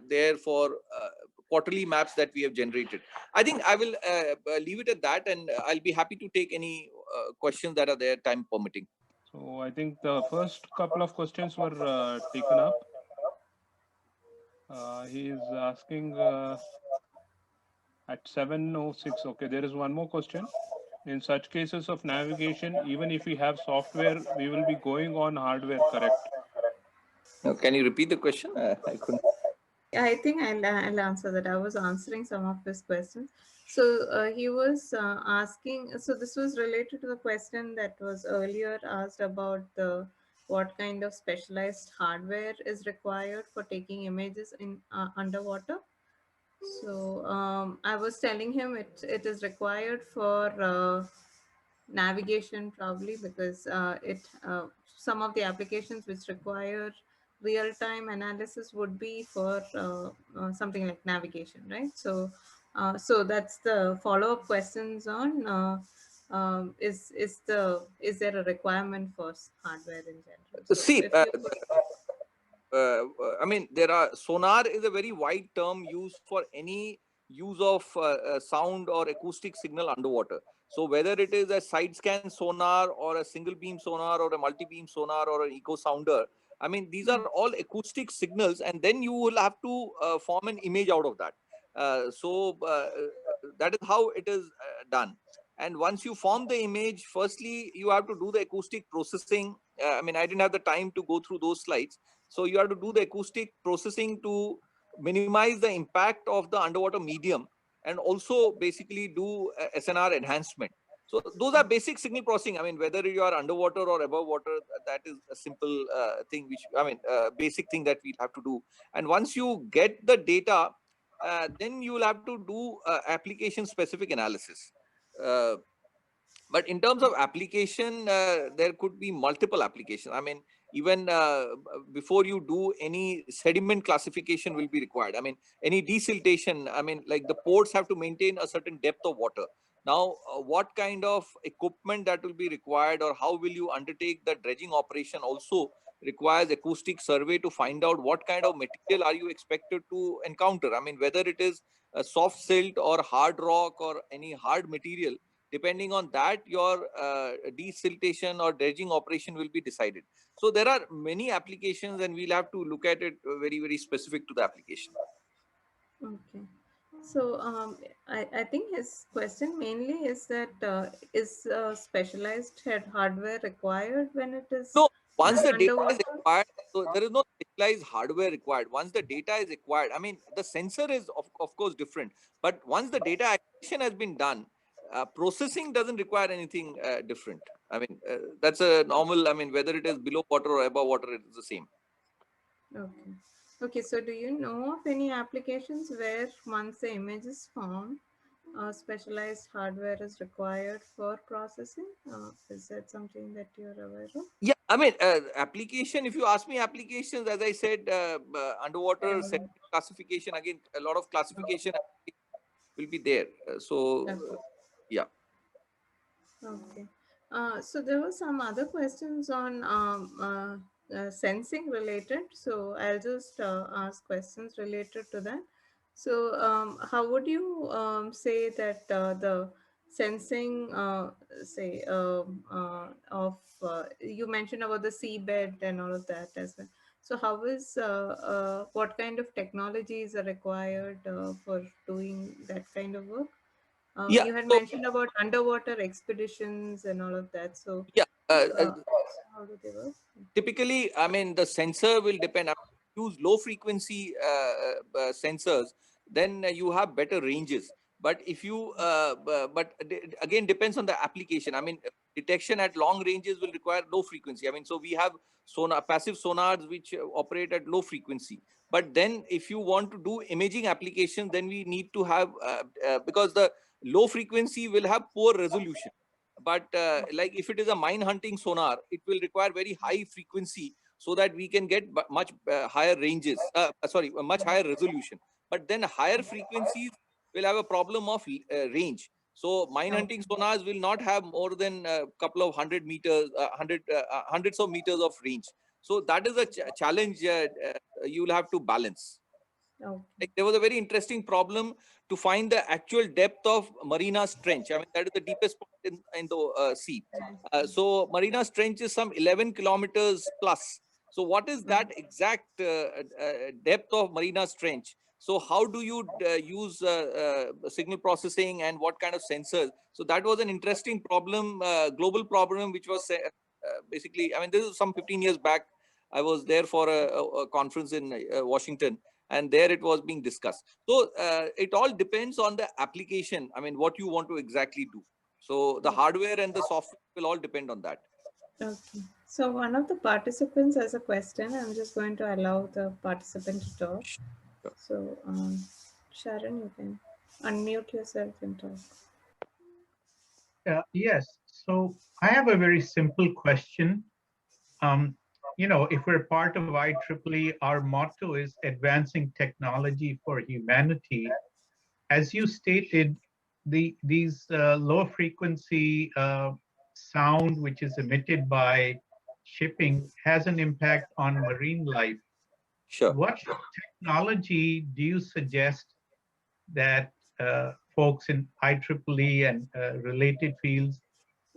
there for quarterly maps that we have generated. I think I will leave it at that, and I'll be happy to take any questions that are there, time permitting. So I think the first couple of questions were taken up. He is asking at 7:06. Okay, there is one more question. In such cases of navigation, even if we have software, we will be going on hardware, correct? Now, can you repeat the question? I couldn't. I think I'll answer that. I was answering some of his questions. So he was asking, so this was related to the question that was earlier asked about what kind of specialized hardware is required for taking images in underwater. So I was telling him it is required for navigation, probably, because some of the applications which require real-time analysis would be for something like navigation, right? So so that's the follow-up questions on is there a requirement for hardware in general? So see, I mean, there are sonar is a very wide term used for any use of sound or acoustic signal underwater. So whether it is a side scan sonar or a single beam sonar or a multi-beam sonar or an echo sounder, I mean, these are all acoustic signals, and then you will have to form an image out of that. So that is how it is done. And once you form the image, firstly, you have to do the acoustic processing. I mean, I didn't have the time to go through those slides. So you have to do the acoustic processing to minimize the impact of the underwater medium, and also basically do SNR enhancement. So those are basic signal processing. I mean, whether you are underwater or above water, that is a simple thing, which, I mean, basic thing that we have to do. And once you get the data, then you will have to do application specific analysis. But in terms of application, there could be multiple applications. I mean, even before you do any sediment classification will be required. I mean, any desiltation, I mean, like the ports have to maintain a certain depth of water. Now, what kind of equipment that will be required, or how will you undertake the dredging operation also requires acoustic survey to find out what kind of material are you expected to encounter. I mean, whether it is a soft silt or hard rock or any hard material, depending on that, your desiltation or dredging operation will be decided. So there are many applications, and we'll have to look at it very, very specific to the application. Okay. So I think his question mainly is that is specialized head hardware required when it is No, once the data is underwater? acquired, so there is no specialized hardware required. Once the data is acquired, I mean, the sensor is of course different, but once the data acquisition has been done, processing doesn't require anything different. I mean, that's a normal, I mean, whether it is below water or above water, it is the same. Okay. Okay, so do you know of any applications where once the image is formed, specialized hardware is required for processing? Is that something that you're aware of? Yeah, I mean, application, if you ask me applications, as I said, underwater sediment classification, again, a lot of classification will be there. Yeah. Okay. So there were some other questions on sensing related. So I'll just ask questions related to that. So how would you say that the sensing, say, you mentioned about the seabed and all of that as well. So how is, what kind of technologies are required for doing that kind of work? Yeah. You had So, mentioned about underwater expeditions and all of that. So, yeah. how do they work? Typically, I mean, the sensor will depend. Use low frequency sensors, then you have better ranges. But if you, again, depends on the application. I mean, detection at long ranges will require low frequency. I mean, so we have sonar, passive sonars which operate at low frequency. But then if you want to do imaging applications, then we need to have, because the low frequency will have poor resolution. But like if it is a mine hunting sonar, it will require very high frequency so that we can get much higher ranges, much higher resolution. But then higher frequencies will have a problem of range. So mine hunting sonars will not have more than a couple of 100 meters, hundreds of meters of range. So that is a challenge you will have to balance. Okay. Like there was a very interesting problem to find the actual depth of Marina's trench. I mean, that is the deepest point in the sea. So Marina's trench is some 11 kilometers plus. So what is that exact depth of Marina's trench? So how do you use signal processing and what kind of sensors? So that was an interesting problem, global problem, which was basically, I mean, this is some 15 years back. I was there for a conference in Washington, and there it was being discussed. So it all depends on the application. I mean, what you want to exactly do. So the hardware and the software will all depend on that. Okay. So one of the participants has a question. I'm just going to allow the participant to talk. Sure. So Sharon, you can unmute yourself and talk. Yes. So I have a very simple question. You know, if we're part of IEEE, our motto is advancing technology for humanity. As you stated, these low frequency sound, which is emitted by shipping, has an impact on marine life. Sure. What technology do you suggest that folks in IEEE and related fields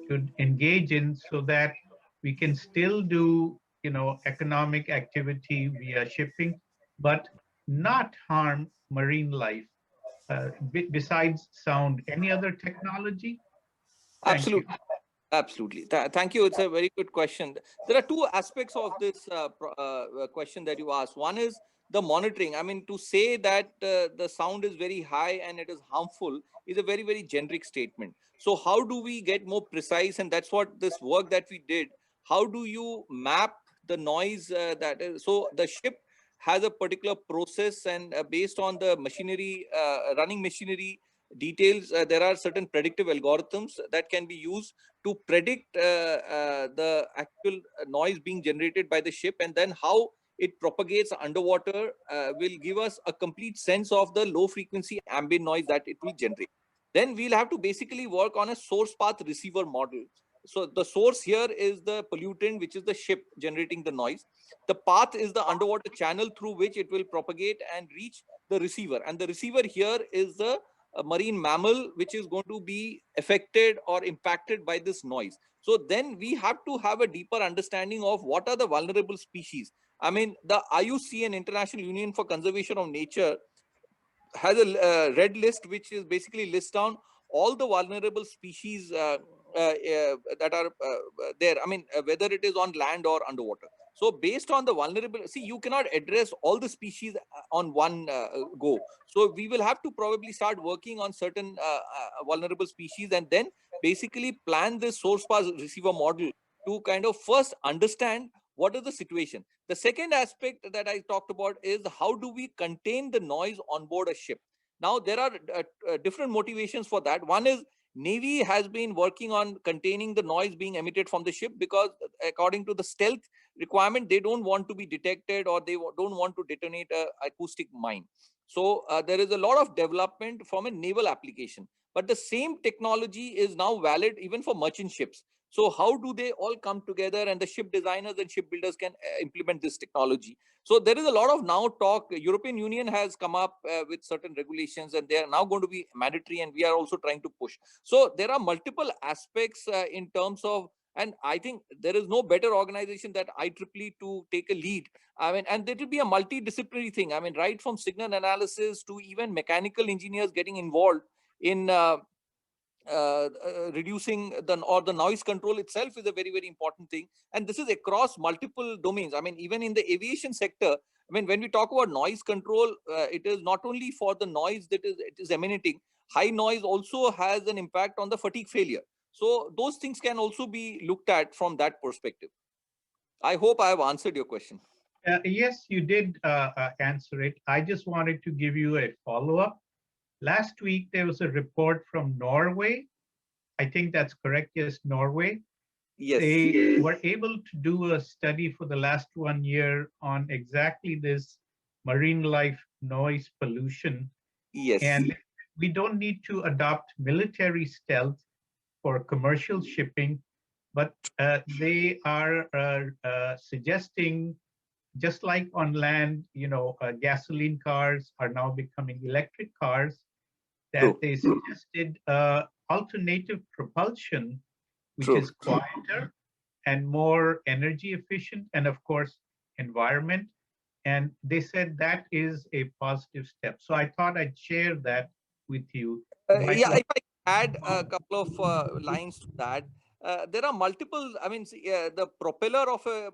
should engage in so that we can still do, you know, economic activity via shipping, but not harm marine life? Besides sound, any other technology? Absolutely. Absolutely. Thank you. It's a very good question. There are two aspects of this question that you asked. One is the monitoring. I mean, to say that the sound is very high and it is harmful is a very, very generic statement. So how do we get more precise? And that's what this work that we did. How do you map the noise that is? So the ship has a particular process, and based on the machinery, running machinery details, there are certain predictive algorithms that can be used to predict the actual noise being generated by the ship, and then how it propagates underwater will give us a complete sense of the low frequency ambient noise that it will generate. Then we'll have to basically work on a source path receiver model so the source here is the pollutant, which is the ship generating the noise. The path is the underwater channel through which it will propagate and reach the receiver. And the receiver here is the marine mammal, which is going to be affected or impacted by this noise. So then we have to have a deeper understanding of what are the vulnerable species. I mean, the IUCN, International Union for Conservation of Nature, has a red list, which is basically lists down all the vulnerable species that are there. I mean, whether it is on land or underwater. So based on the vulnerable, see, you cannot address all the species on one go. So we will have to probably start working on certain vulnerable species, and then basically plan this source path receiver model to kind of first understand what is the situation. The second aspect that I talked about is how do we contain the noise on board a ship. Now, there are different motivations for that. One is Navy has been working on containing the noise being emitted from the ship, because according to the stealth requirement, they don't want to be detected, or they don't want to detonate an acoustic mine. So there is a lot of development from a naval application. But the same technology is now valid even for merchant ships. So how do they all come together, and the ship designers and shipbuilders can implement this technology? So there is a lot of now talk. European Union has come up with certain regulations, and they are now going to be mandatory, and we are also trying to push. So there are multiple aspects in terms of, and I think there is no better organization that IEEE to take a lead. I mean, and it will be a multidisciplinary thing. I mean, right from signal analysis to even mechanical engineers getting involved in reducing the noise control itself is a very, very important thing. And this is across multiple domains. I mean, even in the aviation sector, I mean, when we talk about noise control, it is not only for the noise that it is emanating. High noise also has an impact on the fatigue failure. So those things can also be looked at from that perspective. I hope I have answered your question. Yes, you did answer it. I just wanted to give you a follow-up. Last week, there was a report from Norway. I think that's correct. Yes, Norway. Yes. They were able to do a study for the last 1 year on exactly this marine life noise pollution. Yes. And we don't need to adopt military stealth for commercial shipping, but they are suggesting, just like on land, you know, gasoline cars are now becoming electric cars, that they suggested alternative propulsion, which is quieter and more energy efficient, and of course, environment. And they said that is a positive step. So I thought I'd share that with you. Yeah, if I add a couple of lines to that. There are multiple, I mean, the propeller of a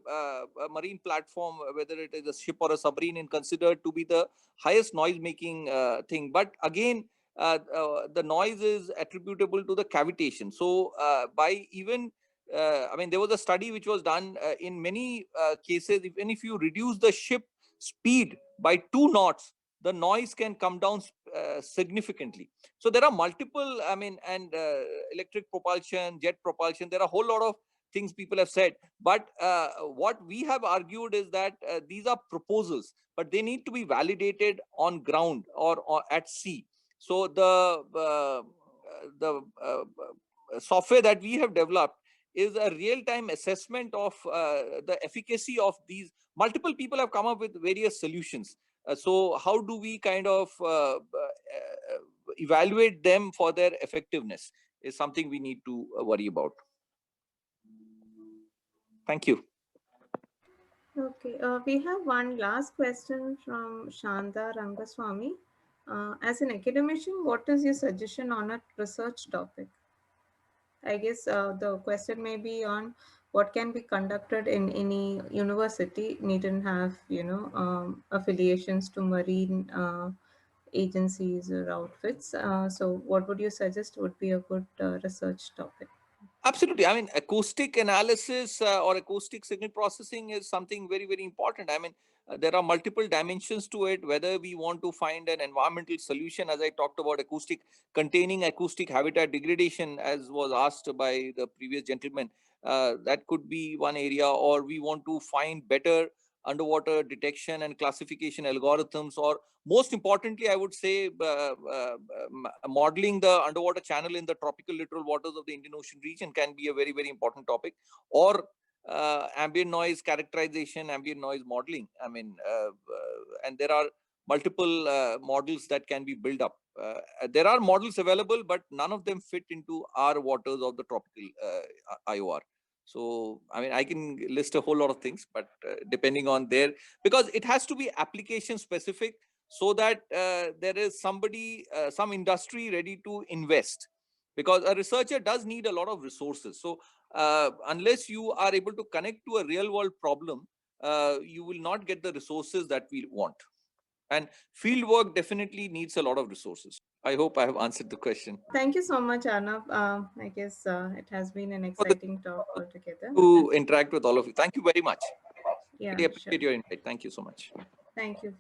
marine platform, whether it is a ship or a submarine, is considered to be the highest noise making thing. But again, the noise is attributable to the cavitation. So by even, I mean, there was a study which was done in many cases, even if you reduce the ship speed by 2 knots, the noise can come down significantly. So there are multiple, I mean, and electric propulsion, jet propulsion, there are a whole lot of things people have said. But what we have argued is that these are proposals, but they need to be validated on ground or at sea. So the software that we have developed is a real-time assessment of the efficacy of these. Multiple people have come up with various solutions. So how do we kind of evaluate them for their effectiveness is something we need to worry about. Thank you. Okay, we have one last question from Shanda Rangaswamy. As an academician, what is your suggestion on a research topic? I guess the question may be on what can be conducted in any university, needn't have, you know, affiliations to marine agencies or outfits. So what would you suggest would be a good research topic? Absolutely. I mean, acoustic analysis or acoustic signal processing is something very, very important. I mean, there are multiple dimensions to it, whether we want to find an environmental solution, as I talked about, acoustic containing acoustic habitat degradation, as was asked by the previous gentleman. That could be one area, or we want to find better underwater detection and classification algorithms, or most importantly, I would say modeling the underwater channel in the tropical littoral waters of the Indian Ocean region can be a very, very important topic, or ambient noise characterization, ambient noise modeling. I mean, and there are multiple models that can be built up. There are models available, but none of them fit into our waters of the tropical IOR. So, I mean, I can list a whole lot of things, but depending on there, because it has to be application specific, so that there is somebody, some industry ready to invest, because a researcher does need a lot of resources. So unless you are able to connect to a real world problem, you will not get the resources that we want. And field work definitely needs a lot of resources. I hope I have answered the question. Thank you so much, Arnab. I guess it has been an exciting talk altogether. To interact with all of you. Thank you very much. Yeah, Really sure. appreciate your invite. Thank you so much. Thank you.